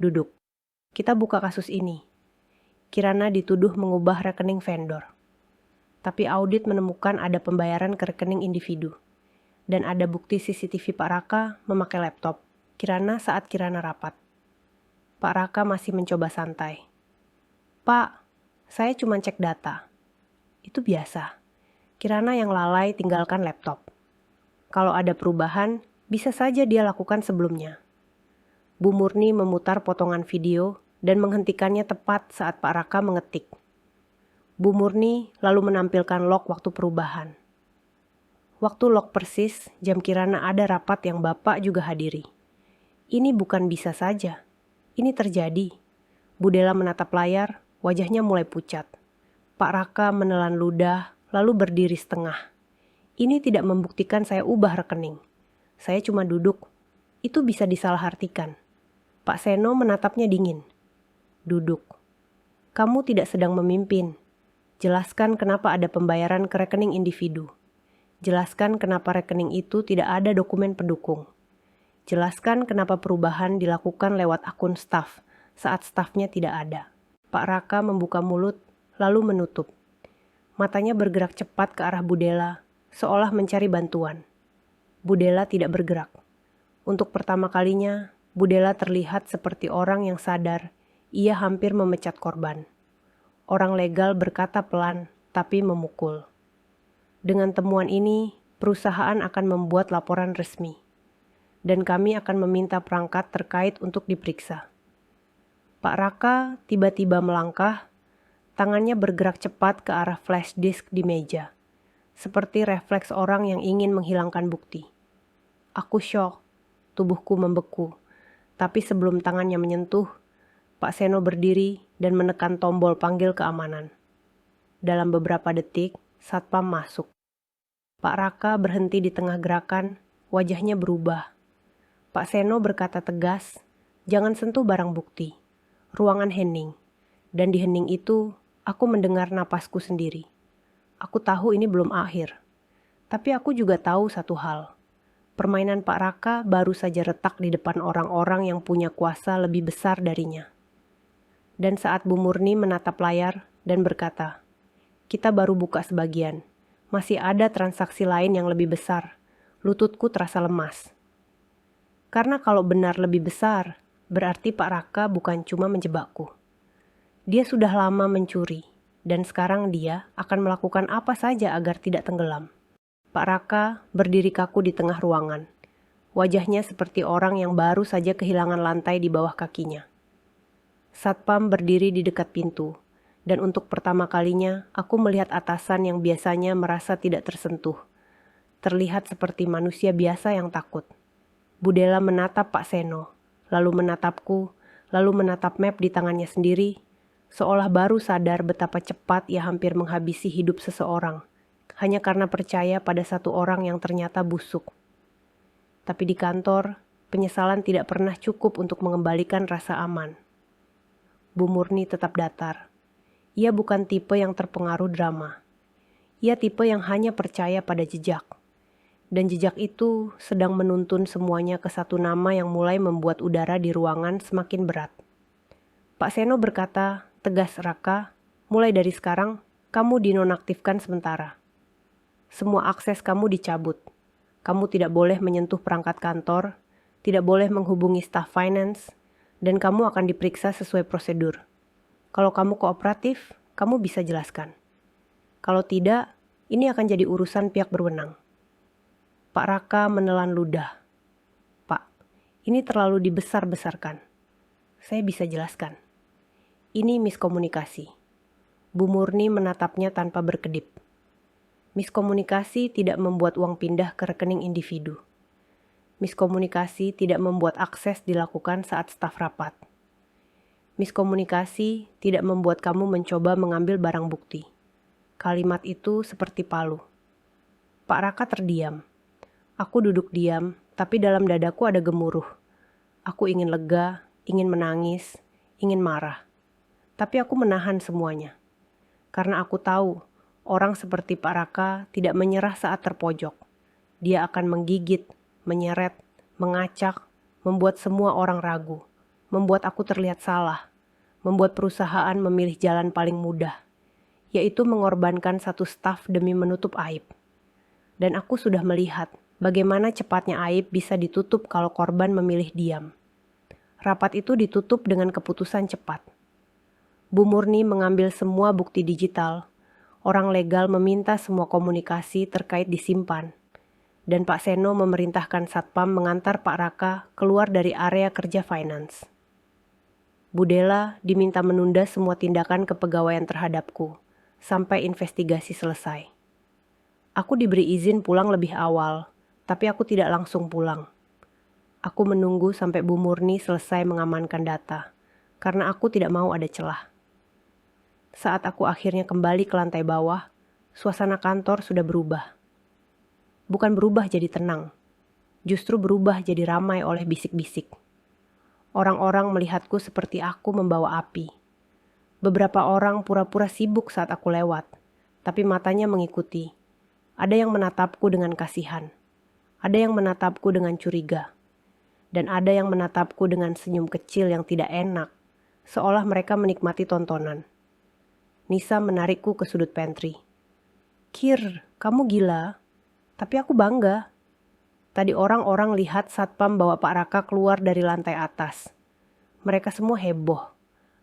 Duduk. Kita buka kasus ini. Kirana dituduh mengubah rekening vendor. Tapi audit menemukan ada pembayaran ke rekening individu. Dan ada bukti CCTV Pak Raka memakai laptop Kirana saat Kirana rapat. Pak Raka masih mencoba santai. Pak, saya cuma cek data. Itu biasa. Kirana yang lalai tinggalkan laptop. Kalau ada perubahan, bisa saja dia lakukan sebelumnya. Bu Murni memutar potongan video dan menghentikannya tepat saat Pak Raka mengetik. Bu Murni lalu menampilkan log waktu perubahan. Waktu log persis, jam Kirana ada rapat yang Bapak juga hadiri. Ini bukan bisa saja. Ini terjadi. Budela menatap layar, wajahnya mulai pucat. Pak Raka menelan ludah, lalu berdiri setengah. Ini tidak membuktikan saya ubah rekening. Saya cuma duduk. Itu bisa disalahartikan. Pak Seno menatapnya dingin. Duduk. Kamu tidak sedang memimpin. Jelaskan kenapa ada pembayaran ke rekening individu. Jelaskan kenapa rekening itu tidak ada dokumen pendukung. Jelaskan kenapa perubahan dilakukan lewat akun staf saat stafnya tidak ada. Pak Raka membuka mulut, lalu menutup. Matanya bergerak cepat ke arah Budela, seolah mencari bantuan. Budela tidak bergerak. Untuk pertama kalinya, Budela terlihat seperti orang yang sadar ia hampir memecat korban. Orang legal berkata pelan, tapi memukul. Dengan temuan ini, perusahaan akan membuat laporan resmi. Dan kami akan meminta perangkat terkait untuk diperiksa. Pak Raka tiba-tiba melangkah, Tangannya bergerak cepat ke arah flash disk di meja, seperti refleks orang yang ingin menghilangkan bukti. Aku syok, tubuhku membeku, tapi sebelum tangannya menyentuh, Pak Seno berdiri dan menekan tombol panggil keamanan. Dalam beberapa detik, Satpam masuk. Pak Raka berhenti di tengah gerakan, wajahnya berubah. Pak Seno berkata tegas, "Jangan sentuh barang bukti. Ruangan hening." Dan di hening itu, aku mendengar napasku sendiri. Aku tahu ini belum akhir. Tapi aku juga tahu satu hal. Permainan Pak Raka baru saja retak di depan orang-orang yang punya kuasa lebih besar darinya. Dan saat Bu Murni menatap layar dan berkata, "Kita baru buka sebagian. Masih ada transaksi lain yang lebih besar." Lututku terasa lemas. Karena kalau benar lebih besar, berarti Pak Raka bukan cuma menjebakku. Dia sudah lama mencuri, dan sekarang dia akan melakukan apa saja agar tidak tenggelam. Pak Raka berdiri kaku di tengah ruangan. Wajahnya seperti orang yang baru saja kehilangan lantai di bawah kakinya. Satpam berdiri di dekat pintu, dan untuk pertama kalinya aku melihat atasan yang biasanya merasa tidak tersentuh. Terlihat seperti manusia biasa yang takut. Budela menatap Pak Seno, lalu menatapku, lalu menatap map di tangannya sendiri, seolah baru sadar betapa cepat ia hampir menghabisi hidup seseorang, hanya karena percaya pada satu orang yang ternyata busuk. Tapi di kantor, penyesalan tidak pernah cukup untuk mengembalikan rasa aman. Bu Murni tetap datar. Ia bukan tipe yang terpengaruh drama. Ia tipe yang hanya percaya pada jejak. Dan jejak itu sedang menuntun semuanya ke satu nama yang mulai membuat udara di ruangan semakin berat. Pak Seno berkata, "Tegas Raka, mulai dari sekarang kamu dinonaktifkan sementara. Semua akses kamu dicabut. Kamu tidak boleh menyentuh perangkat kantor, tidak boleh menghubungi staf finance, dan kamu akan diperiksa sesuai prosedur. Kalau kamu kooperatif, kamu bisa jelaskan. Kalau tidak, ini akan jadi urusan pihak berwenang." Pak Raka menelan ludah. "Pak, ini terlalu dibesar-besarkan. Saya bisa jelaskan. Ini miskomunikasi." Bu Murni menatapnya tanpa berkedip. Miskomunikasi tidak membuat uang pindah ke rekening individu. Miskomunikasi tidak membuat akses dilakukan saat staf rapat. Miskomunikasi tidak membuat kamu mencoba mengambil barang bukti. Kalimat itu seperti palu. Pak Raka terdiam. Aku duduk diam, tapi dalam dadaku ada gemuruh. Aku ingin lega, ingin menangis, ingin marah. Tapi aku menahan semuanya. Karena aku tahu, orang seperti Pak Raka tidak menyerah saat terpojok. Dia akan menggigit, menyeret, mengacak, membuat semua orang ragu, membuat aku terlihat salah, membuat perusahaan memilih jalan paling mudah, yaitu mengorbankan satu staf demi menutup aib. Dan aku sudah melihat bagaimana cepatnya aib bisa ditutup kalau korban memilih diam. Rapat itu ditutup dengan keputusan cepat. Bu Murni mengambil semua bukti digital. Orang legal meminta semua komunikasi terkait disimpan. Dan Pak Seno memerintahkan Satpam mengantar Pak Raka keluar dari area kerja finance. Budela diminta menunda semua tindakan kepegawaian terhadapku sampai investigasi selesai. Aku diberi izin pulang lebih awal, tapi aku tidak langsung pulang. Aku menunggu sampai Bu Murni selesai mengamankan data, karena aku tidak mau ada celah. Saat aku akhirnya kembali ke lantai bawah, suasana kantor sudah berubah. Bukan berubah jadi tenang, justru berubah jadi ramai oleh bisik-bisik. Orang-orang melihatku seperti aku membawa api. Beberapa orang pura-pura sibuk saat aku lewat, tapi matanya mengikuti. Ada yang menatapku dengan kasihan, ada yang menatapku dengan curiga, dan ada yang menatapku dengan senyum kecil yang tidak enak, seolah mereka menikmati tontonan. Nisa menarikku ke sudut pantry. "Kir, kamu gila?" Tapi aku bangga. Tadi orang-orang lihat Satpam bawa Pak Raka keluar dari lantai atas. Mereka semua heboh.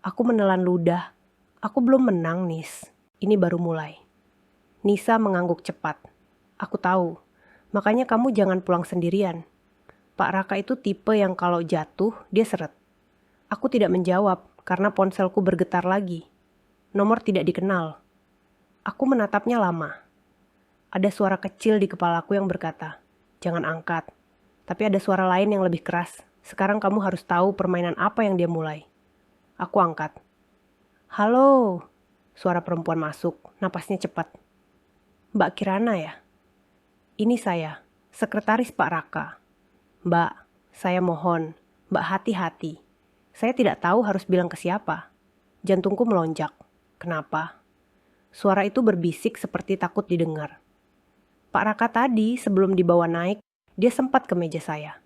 Aku menelan ludah. Aku belum menang, Nis. Ini baru mulai. Nisa mengangguk cepat. "Aku tahu. Makanya kamu jangan pulang sendirian. Pak Raka itu tipe yang kalau jatuh, dia seret." Aku tidak menjawab karena ponselku bergetar lagi. Nomor tidak dikenal. Aku menatapnya lama. Ada suara kecil di kepalaku yang berkata, "Jangan angkat." Tapi ada suara lain yang lebih keras. "Sekarang kamu harus tahu permainan apa yang dia mulai." Aku angkat. "Halo." Suara perempuan masuk, napasnya cepat. "Mbak Kirana ya?" "Ini saya, sekretaris Pak Raka." "Mbak, saya mohon, Mbak hati-hati. Saya tidak tahu harus bilang ke siapa." Jantungku melonjak. Kenapa? Suara itu berbisik seperti takut didengar. Pak Raka tadi sebelum dibawa naik, dia sempat ke meja saya.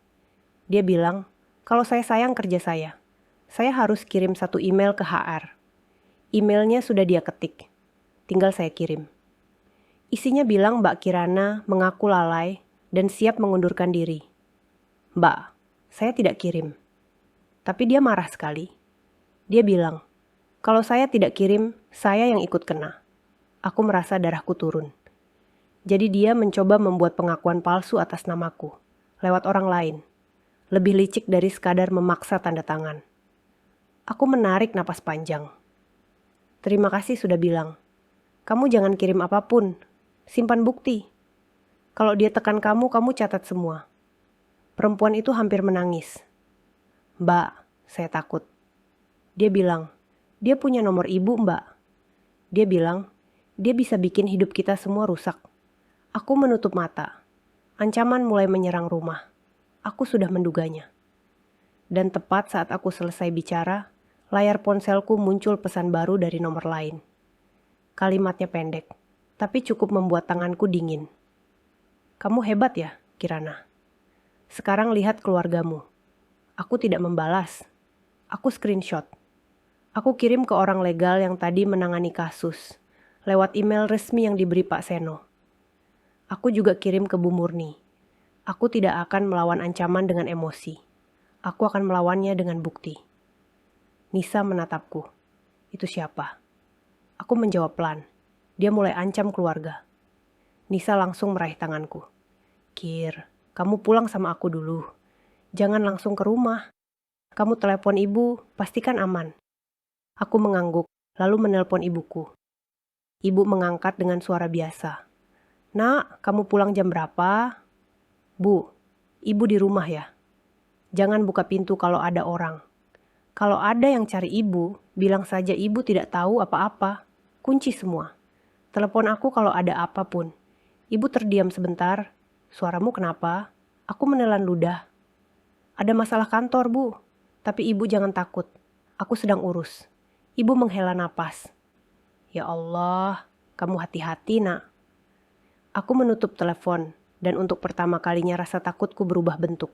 Dia bilang, kalau saya sayang kerja saya harus kirim satu email ke HR. Emailnya sudah dia ketik. Tinggal saya kirim. Isinya bilang Mbak Kirana mengaku lalai dan siap mengundurkan diri. "Mbak, saya tidak kirim." Tapi dia marah sekali. Dia bilang, kalau saya tidak kirim, saya yang ikut kena. Aku merasa darahku turun. Jadi dia mencoba membuat pengakuan palsu atas namaku, lewat orang lain. Lebih licik dari sekadar memaksa tanda tangan. Aku menarik napas panjang. "Terima kasih sudah bilang. Kamu jangan kirim apapun. Simpan bukti. Kalau dia tekan kamu catat semua." Perempuan itu hampir menangis. "Mbak, saya takut." Dia bilang, dia punya nomor ibu, Mbak. Dia bilang, dia bisa bikin hidup kita semua rusak. Aku menutup mata. Ancaman mulai menyerang rumah. Aku sudah menduganya. Dan tepat saat aku selesai bicara, layar ponselku muncul pesan baru dari nomor lain. Kalimatnya pendek, tapi cukup membuat tanganku dingin. "Kamu hebat ya, Kirana. Sekarang lihat keluargamu." Aku tidak membalas. Aku screenshot. Aku kirim ke orang legal yang tadi menangani kasus, lewat email resmi yang diberi Pak Seno. Aku juga kirim ke Bu Murni. Aku tidak akan melawan ancaman dengan emosi. Aku akan melawannya dengan bukti. Nisa menatapku. "Itu siapa?" Aku menjawab pelan. Dia mulai ancam keluarga. Nisa langsung meraih tanganku. "Kir, kamu pulang sama aku dulu. Jangan langsung ke rumah. Kamu telepon ibu, pastikan aman." Aku mengangguk, lalu menelpon ibuku. Ibu mengangkat dengan suara biasa. "Nak, kamu pulang jam berapa?" "Bu, ibu di rumah ya. Jangan buka pintu kalau ada orang. Kalau ada yang cari ibu, bilang saja ibu tidak tahu apa-apa. Kunci semua. Telepon aku kalau ada apapun." Ibu terdiam sebentar. "Suaramu kenapa?" Aku menelan ludah. "Ada masalah kantor, Bu. Tapi ibu jangan takut. Aku sedang urus." Ibu menghela napas. "Ya Allah, kamu hati-hati, Nak." Aku menutup telepon, dan untuk pertama kalinya rasa takutku berubah bentuk.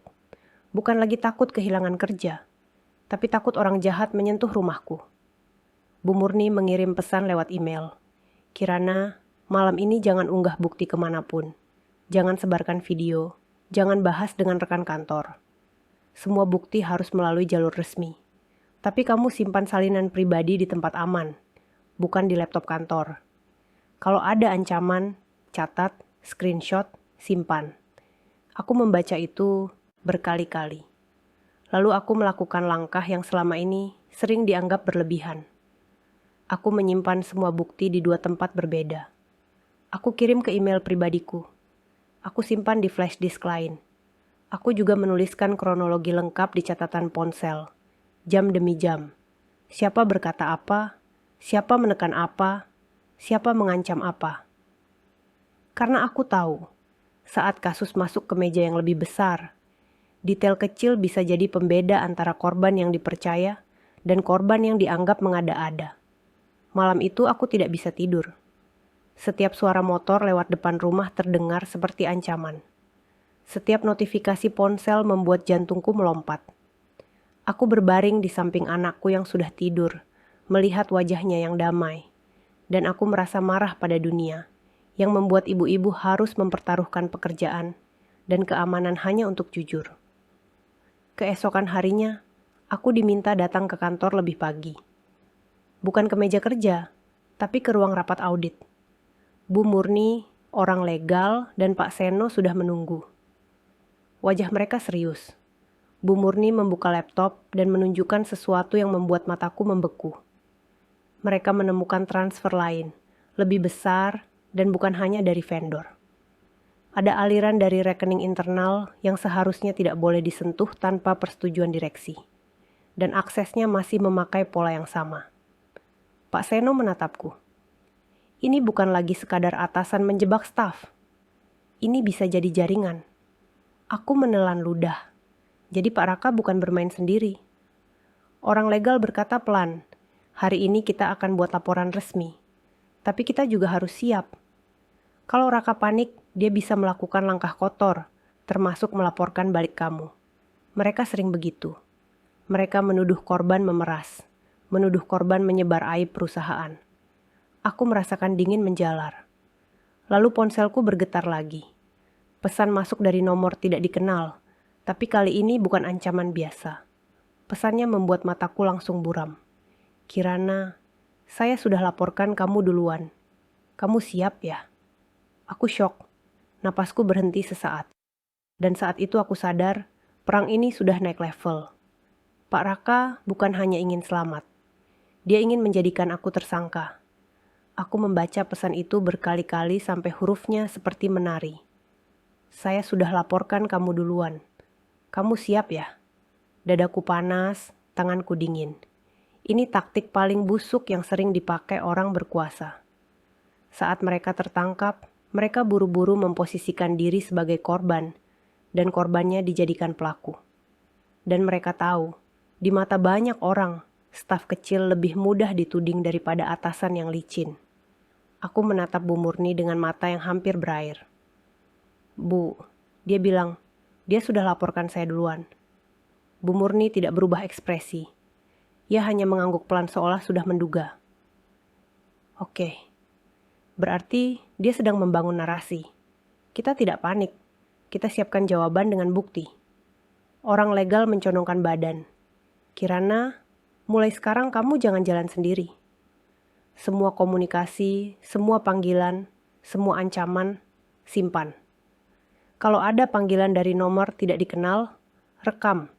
Bukan lagi takut kehilangan kerja, tapi takut orang jahat menyentuh rumahku. Bu Murni mengirim pesan lewat email. "Kirana, malam ini jangan unggah bukti kemanapun. Jangan sebarkan video. Jangan bahas dengan rekan kantor. Semua bukti harus melalui jalur resmi. Tapi kamu simpan salinan pribadi di tempat aman, bukan di laptop kantor. Kalau ada ancaman, catat, screenshot, simpan." Aku membaca itu berkali-kali. Lalu aku melakukan langkah yang selama ini sering dianggap berlebihan. Aku menyimpan semua bukti di 2 tempat berbeda. Aku kirim ke email pribadiku. Aku simpan di flash disk lain. Aku juga menuliskan kronologi lengkap di catatan ponsel, jam demi jam. Siapa berkata apa, siapa menekan apa, siapa mengancam apa. Karena aku tahu, saat kasus masuk ke meja yang lebih besar, detail kecil bisa jadi pembeda antara korban yang dipercaya dan korban yang dianggap mengada-ada. Malam itu aku tidak bisa tidur. Setiap suara motor lewat depan rumah terdengar seperti ancaman. Setiap notifikasi ponsel membuat jantungku melompat. Aku berbaring di samping anakku yang sudah tidur, melihat wajahnya yang damai. Dan aku merasa marah pada dunia, yang membuat ibu-ibu harus mempertaruhkan pekerjaan dan keamanan hanya untuk jujur. Keesokan harinya, aku diminta datang ke kantor lebih pagi. Bukan ke meja kerja, tapi ke ruang rapat audit. Bu Murni, orang legal, dan Pak Seno sudah menunggu. Wajah mereka serius. Bu Murni membuka laptop dan menunjukkan sesuatu yang membuat mataku membeku. Mereka menemukan transfer lain, lebih besar dan bukan hanya dari vendor. Ada aliran dari rekening internal yang seharusnya tidak boleh disentuh tanpa persetujuan direksi. Dan aksesnya masih memakai pola yang sama. Pak Seno menatapku. Ini bukan lagi sekadar atasan menjebak staf. Ini bisa jadi jaringan. Aku menelan ludah. Jadi Pak Raka bukan bermain sendiri. Orang legal berkata pelan, hari ini kita akan buat laporan resmi. Tapi kita juga harus siap. Kalau Raka panik, dia bisa melakukan langkah kotor, termasuk melaporkan balik kamu. Mereka sering begitu. Mereka menuduh korban memeras, menuduh korban menyebar aib perusahaan. Aku merasakan dingin menjalar. Lalu ponselku bergetar lagi. Pesan masuk dari nomor tidak dikenal, tapi kali ini bukan ancaman biasa. Pesannya membuat mataku langsung buram. Kirana, saya sudah laporkan kamu duluan. Kamu siap ya? Aku syok. Napasku berhenti sesaat. Dan saat itu aku sadar, perang ini sudah naik level. Pak Raka bukan hanya ingin selamat. Dia ingin menjadikan aku tersangka. Aku membaca pesan itu berkali-kali sampai hurufnya seperti menari. Saya sudah laporkan kamu duluan. Kamu siap ya? Dadaku panas, tanganku dingin. Ini taktik paling busuk yang sering dipakai orang berkuasa. Saat mereka tertangkap, mereka buru-buru memposisikan diri sebagai korban, dan korbannya dijadikan pelaku. Dan mereka tahu, di mata banyak orang, staf kecil lebih mudah dituding daripada atasan yang licin. Aku menatap Bu Murni dengan mata yang hampir berair. Bu, dia bilang, dia sudah laporkan saya duluan. Bu Murni tidak berubah ekspresi. Ia hanya mengangguk pelan seolah sudah menduga. Oke. Berarti dia sedang membangun narasi. Kita tidak panik. Kita siapkan jawaban dengan bukti. Orang legal mencondongkan badan. Kirana, mulai sekarang kamu jangan jalan sendiri. Semua komunikasi, semua panggilan, semua ancaman, simpan. Kalau ada panggilan dari nomor tidak dikenal, rekam.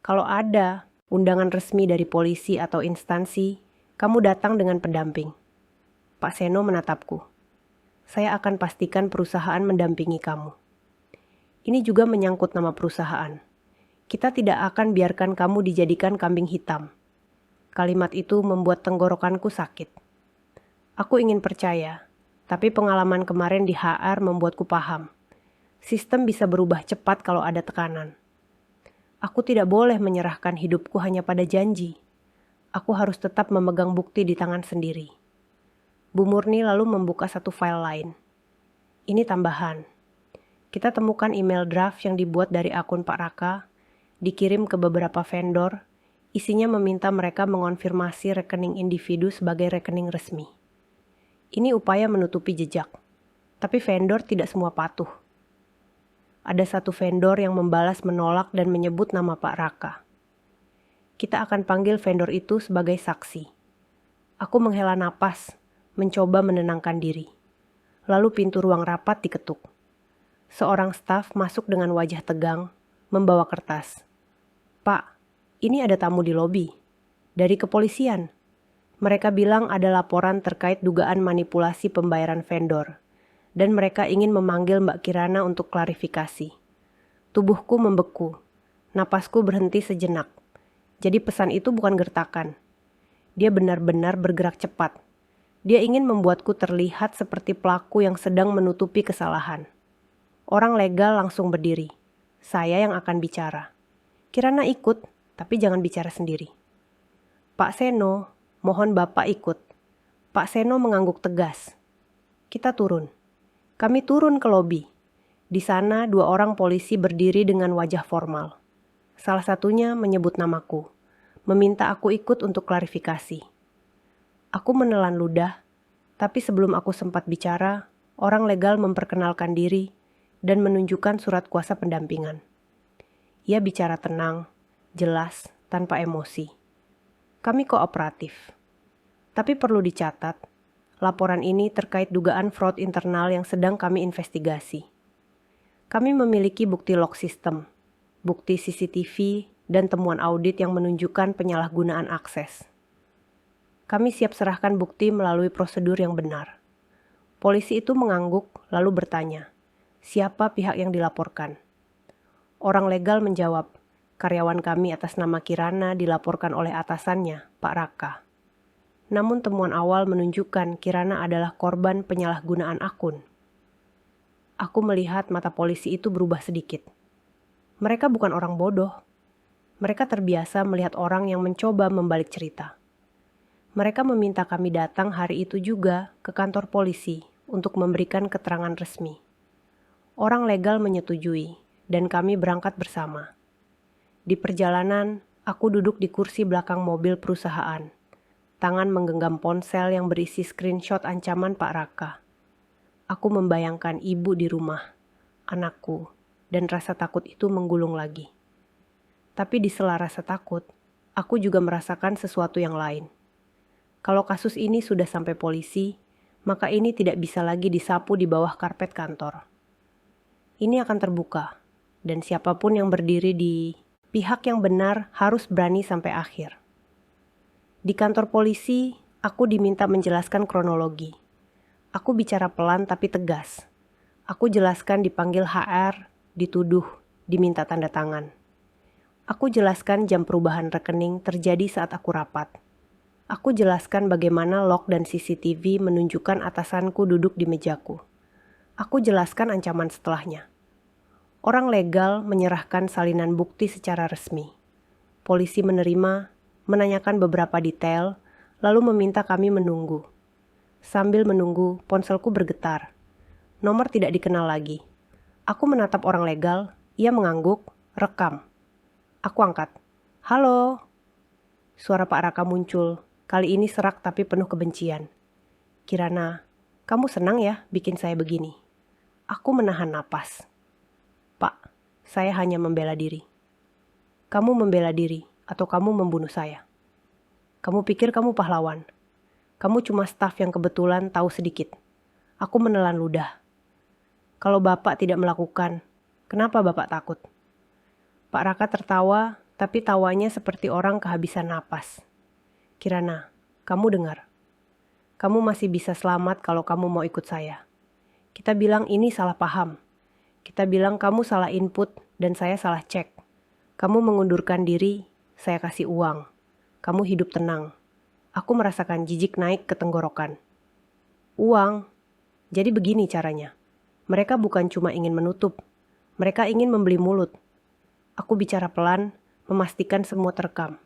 Kalau ada undangan resmi dari polisi atau instansi, kamu datang dengan pendamping. Pak Seno menatapku. Saya akan pastikan perusahaan mendampingi kamu. Ini juga menyangkut nama perusahaan. Kita tidak akan biarkan kamu dijadikan kambing hitam. Kalimat itu membuat tenggorokanku sakit. Aku ingin percaya, tapi pengalaman kemarin di HR membuatku paham. Sistem bisa berubah cepat kalau ada tekanan. Aku tidak boleh menyerahkan hidupku hanya pada janji. Aku harus tetap memegang bukti di tangan sendiri. Bu Murni lalu membuka satu file lain. Ini tambahan. Kita temukan email draft yang dibuat dari akun Pak Raka, dikirim ke beberapa vendor, isinya meminta mereka mengonfirmasi rekening individu sebagai rekening resmi. Ini upaya menutupi jejak, tapi vendor tidak semua patuh. Ada satu vendor yang membalas menolak dan menyebut nama Pak Raka. Kita akan panggil vendor itu sebagai saksi. Aku menghela napas, mencoba menenangkan diri. Lalu pintu ruang rapat diketuk. Seorang staf masuk dengan wajah tegang, membawa kertas. Pak, ini ada tamu di lobi. Dari kepolisian. Mereka bilang ada laporan terkait dugaan manipulasi pembayaran vendor. Dan mereka ingin memanggil Mbak Kirana untuk klarifikasi. Tubuhku membeku. Napasku berhenti sejenak. Jadi pesan itu bukan gertakan. Dia benar-benar bergerak cepat. Dia ingin membuatku terlihat seperti pelaku yang sedang menutupi kesalahan. Orang legal langsung berdiri. Saya yang akan bicara. Kirana ikut, tapi jangan bicara sendiri. Pak Seno, mohon Bapak ikut. Pak Seno mengangguk tegas. Kita turun. Kami turun ke lobi. Di sana 2 orang polisi berdiri dengan wajah formal. Salah satunya menyebut namaku, meminta aku ikut untuk klarifikasi. Aku menelan ludah, tapi sebelum aku sempat bicara, orang legal memperkenalkan diri dan menunjukkan surat kuasa pendampingan. Ia bicara tenang, jelas, tanpa emosi. Kami kooperatif. Tapi perlu dicatat, laporan ini terkait dugaan fraud internal yang sedang kami investigasi. Kami memiliki bukti log system, bukti CCTV, dan temuan audit yang menunjukkan penyalahgunaan akses. Kami siap serahkan bukti melalui prosedur yang benar. Polisi itu mengangguk lalu bertanya, siapa pihak yang dilaporkan? Orang legal menjawab, karyawan kami atas nama Kirana dilaporkan oleh atasannya, Pak Raka. Namun temuan awal menunjukkan Kirana adalah korban penyalahgunaan akun. Aku melihat mata polisi itu berubah sedikit. Mereka bukan orang bodoh. Mereka terbiasa melihat orang yang mencoba membalik cerita. Mereka meminta kami datang hari itu juga ke kantor polisi untuk memberikan keterangan resmi. Orang legal menyetujui dan kami berangkat bersama. Di perjalanan, aku duduk di kursi belakang mobil perusahaan. Tangan menggenggam ponsel yang berisi screenshot ancaman Pak Raka. Aku membayangkan ibu di rumah, anakku, dan rasa takut itu menggulung lagi. Tapi di sela rasa takut, aku juga merasakan sesuatu yang lain. Kalau kasus ini sudah sampai polisi, maka ini tidak bisa lagi disapu di bawah karpet kantor. Ini akan terbuka, dan siapapun yang berdiri di pihak yang benar harus berani sampai akhir. Di kantor polisi, aku diminta menjelaskan kronologi. Aku bicara pelan tapi tegas. Aku jelaskan dipanggil HR, dituduh, diminta tanda tangan. Aku jelaskan jam perubahan rekening terjadi saat aku rapat. Aku jelaskan bagaimana log dan CCTV menunjukkan atasanku duduk di mejaku. Aku jelaskan ancaman setelahnya. Orang legal menyerahkan salinan bukti secara resmi. Polisi menerima, menanyakan beberapa detail, lalu meminta kami menunggu. Sambil menunggu, ponselku bergetar. Nomor tidak dikenal lagi. Aku menatap orang legal, ia mengangguk, rekam. Aku angkat. Halo. Suara Pak Raka muncul. Kali ini serak tapi penuh kebencian. Kirana, kamu senang ya bikin saya begini? Aku menahan napas. Pak, saya hanya membela diri. Kamu membela diri atau kamu membunuh saya? Kamu pikir kamu pahlawan? Kamu cuma staf yang kebetulan tahu sedikit. Aku menelan ludah. Kalau Bapak tidak melakukan, kenapa Bapak takut? Pak Raka tertawa, tapi tawanya seperti orang kehabisan napas. Kirana, kamu dengar. Kamu masih bisa selamat kalau kamu mau ikut saya. Kita bilang ini salah paham. Kita bilang kamu salah input dan saya salah cek. Kamu mengundurkan diri, saya kasih uang. Kamu hidup tenang. Aku merasakan jijik naik ke tenggorokan. Uang. Jadi begini caranya. Mereka bukan cuma ingin menutup. Mereka ingin membeli mulut. Aku bicara pelan, memastikan semua terekam.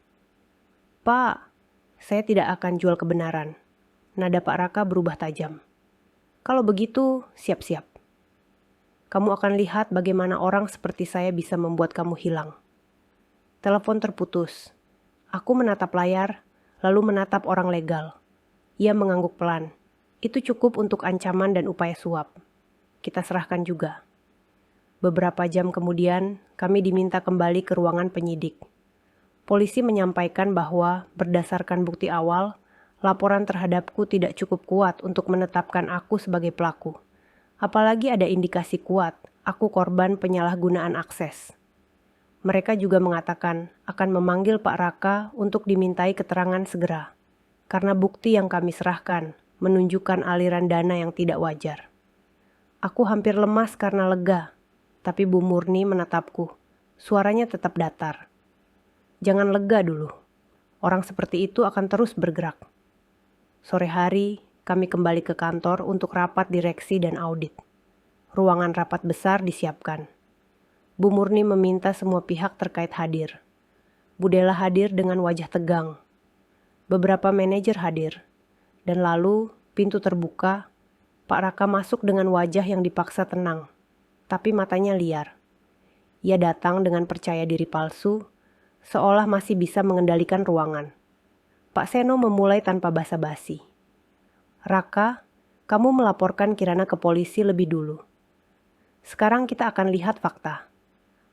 Pak, saya tidak akan jual kebenaran. Nada Pak Raka berubah tajam. Kalau begitu, siap-siap. Kamu akan lihat bagaimana orang seperti saya bisa membuat kamu hilang. Telepon terputus. Aku menatap layar, lalu menatap orang legal. Ia mengangguk pelan. Itu cukup untuk ancaman dan upaya suap. Kita serahkan juga. Beberapa jam kemudian, kami diminta kembali ke ruangan penyidik. Polisi menyampaikan bahwa berdasarkan bukti awal, laporan terhadapku tidak cukup kuat untuk menetapkan aku sebagai pelaku. Apalagi ada indikasi kuat, aku korban penyalahgunaan akses. Mereka juga mengatakan akan memanggil Pak Raka untuk dimintai keterangan segera, karena bukti yang kami serahkan menunjukkan aliran dana yang tidak wajar. Aku hampir lemas karena lega, tapi Bu Murni menatapku. Suaranya tetap datar. Jangan lega dulu. Orang seperti itu akan terus bergerak. Sore hari, kami kembali ke kantor untuk rapat direksi dan audit. Ruangan rapat besar disiapkan. Bu Murni meminta semua pihak terkait hadir. Bu Dela hadir dengan wajah tegang. Beberapa manajer hadir. Dan lalu, pintu terbuka. Pak Raka masuk dengan wajah yang dipaksa tenang. Tapi matanya liar. Ia datang dengan percaya diri palsu, seolah masih bisa mengendalikan ruangan. Pak Seno memulai tanpa basa-basi. Raka, kamu melaporkan Kirana ke polisi lebih dulu. Sekarang kita akan lihat fakta.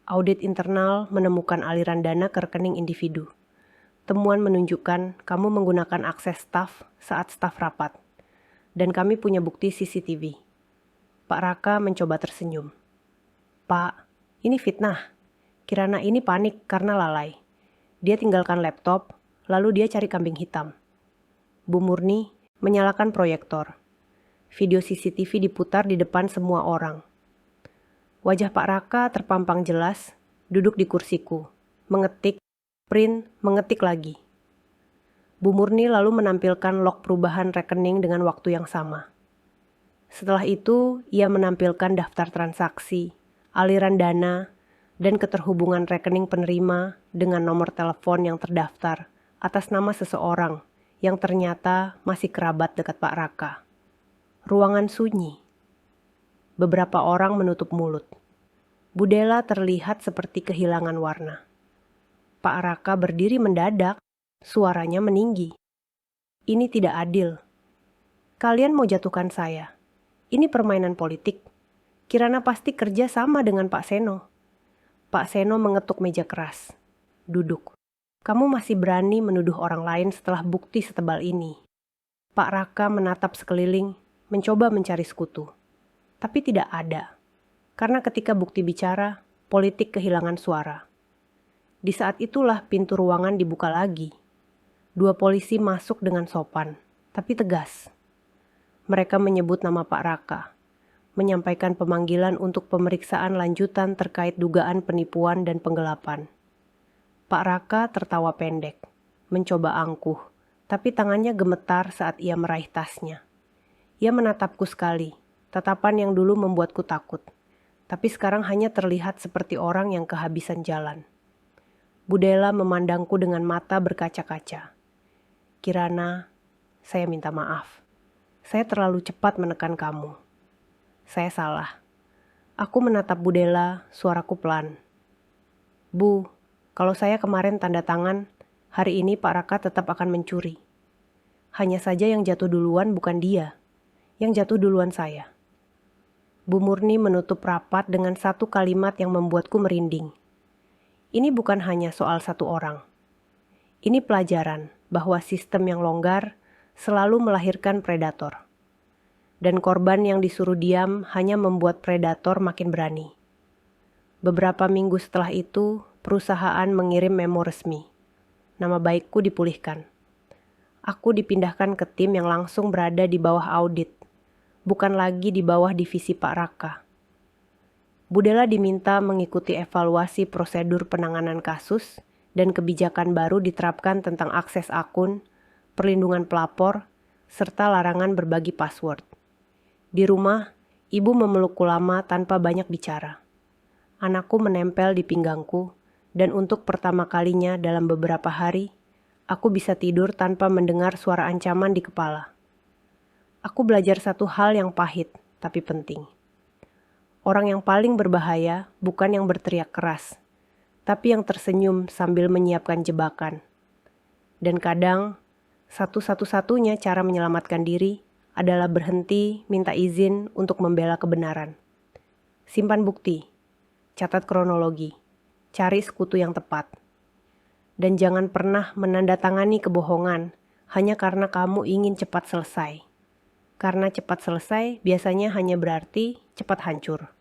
Audit internal menemukan aliran dana ke rekening individu. Temuan menunjukkan kamu menggunakan akses staf saat staf rapat. Dan kami punya bukti CCTV. Pak Raka mencoba tersenyum. Pak, ini fitnah. Kirana ini panik karena lalai. Dia tinggalkan laptop, lalu dia cari kambing hitam. Bu Murni menyalakan proyektor. Video CCTV diputar di depan semua orang. Wajah Pak Raka terpampang jelas, duduk di kursiku, mengetik, print, mengetik lagi. Bu Murni lalu menampilkan log perubahan rekening dengan waktu yang sama. Setelah itu, ia menampilkan daftar transaksi, aliran dana, dan keterhubungan rekening penerima dengan nomor telepon yang terdaftar atas nama seseorang yang ternyata masih kerabat dekat Pak Raka. Ruangan sunyi. Beberapa orang menutup mulut. Bu Della terlihat seperti kehilangan warna. Pak Raka berdiri mendadak, suaranya meninggi. Ini tidak adil. Kalian mau jatuhkan saya. Ini permainan politik. Kirana pasti kerja sama dengan Pak Seno. Pak Seno mengetuk meja keras. Duduk. Kamu masih berani menuduh orang lain setelah bukti setebal ini. Pak Raka menatap sekeliling, mencoba mencari sekutu. Tapi tidak ada. Karena ketika bukti bicara, politik kehilangan suara. Di saat itulah pintu ruangan dibuka lagi. 2 polisi masuk dengan sopan, tapi tegas. Mereka menyebut nama Pak Raka, menyampaikan pemanggilan untuk pemeriksaan lanjutan terkait dugaan penipuan dan penggelapan. Pak Raka tertawa pendek, mencoba angkuh, tapi tangannya gemetar saat ia meraih tasnya. Ia menatapku sekali, tatapan yang dulu membuatku takut, tapi sekarang hanya terlihat seperti orang yang kehabisan jalan. Bu Della memandangku dengan mata berkaca-kaca. Kirana, saya minta maaf. Saya terlalu cepat menekan kamu. Saya salah. Aku menatap Bu Della, suaraku pelan. Bu, kalau saya kemarin tanda tangan, hari ini Pak Raka tetap akan mencuri. Hanya saja yang jatuh duluan bukan dia. Yang jatuh duluan saya. Bu Murni menutup rapat dengan satu kalimat yang membuatku merinding. Ini bukan hanya soal satu orang. Ini pelajaran bahwa sistem yang longgar selalu melahirkan predator. Dan korban yang disuruh diam hanya membuat predator makin berani. Beberapa minggu setelah itu, perusahaan mengirim memo resmi. Nama baikku dipulihkan. Aku dipindahkan ke tim yang langsung berada di bawah audit. Bukan lagi di bawah divisi Pak Raka. Bu Della diminta mengikuti evaluasi prosedur penanganan kasus dan kebijakan baru diterapkan tentang akses akun, perlindungan pelapor, serta larangan berbagi password. Di rumah, ibu memelukku lama tanpa banyak bicara. Anakku menempel di pinggangku, dan untuk pertama kalinya dalam beberapa hari, aku bisa tidur tanpa mendengar suara ancaman di kepala. Aku belajar satu hal yang pahit, tapi penting. Orang yang paling berbahaya bukan yang berteriak keras, tapi yang tersenyum sambil menyiapkan jebakan. Dan kadang, satu-satunya cara menyelamatkan diri adalah berhenti minta izin untuk membela kebenaran. Simpan bukti, catat kronologi, cari sekutu yang tepat. Dan jangan pernah menandatangani kebohongan hanya karena kamu ingin cepat selesai. Karena cepat selesai biasanya hanya berarti cepat hancur.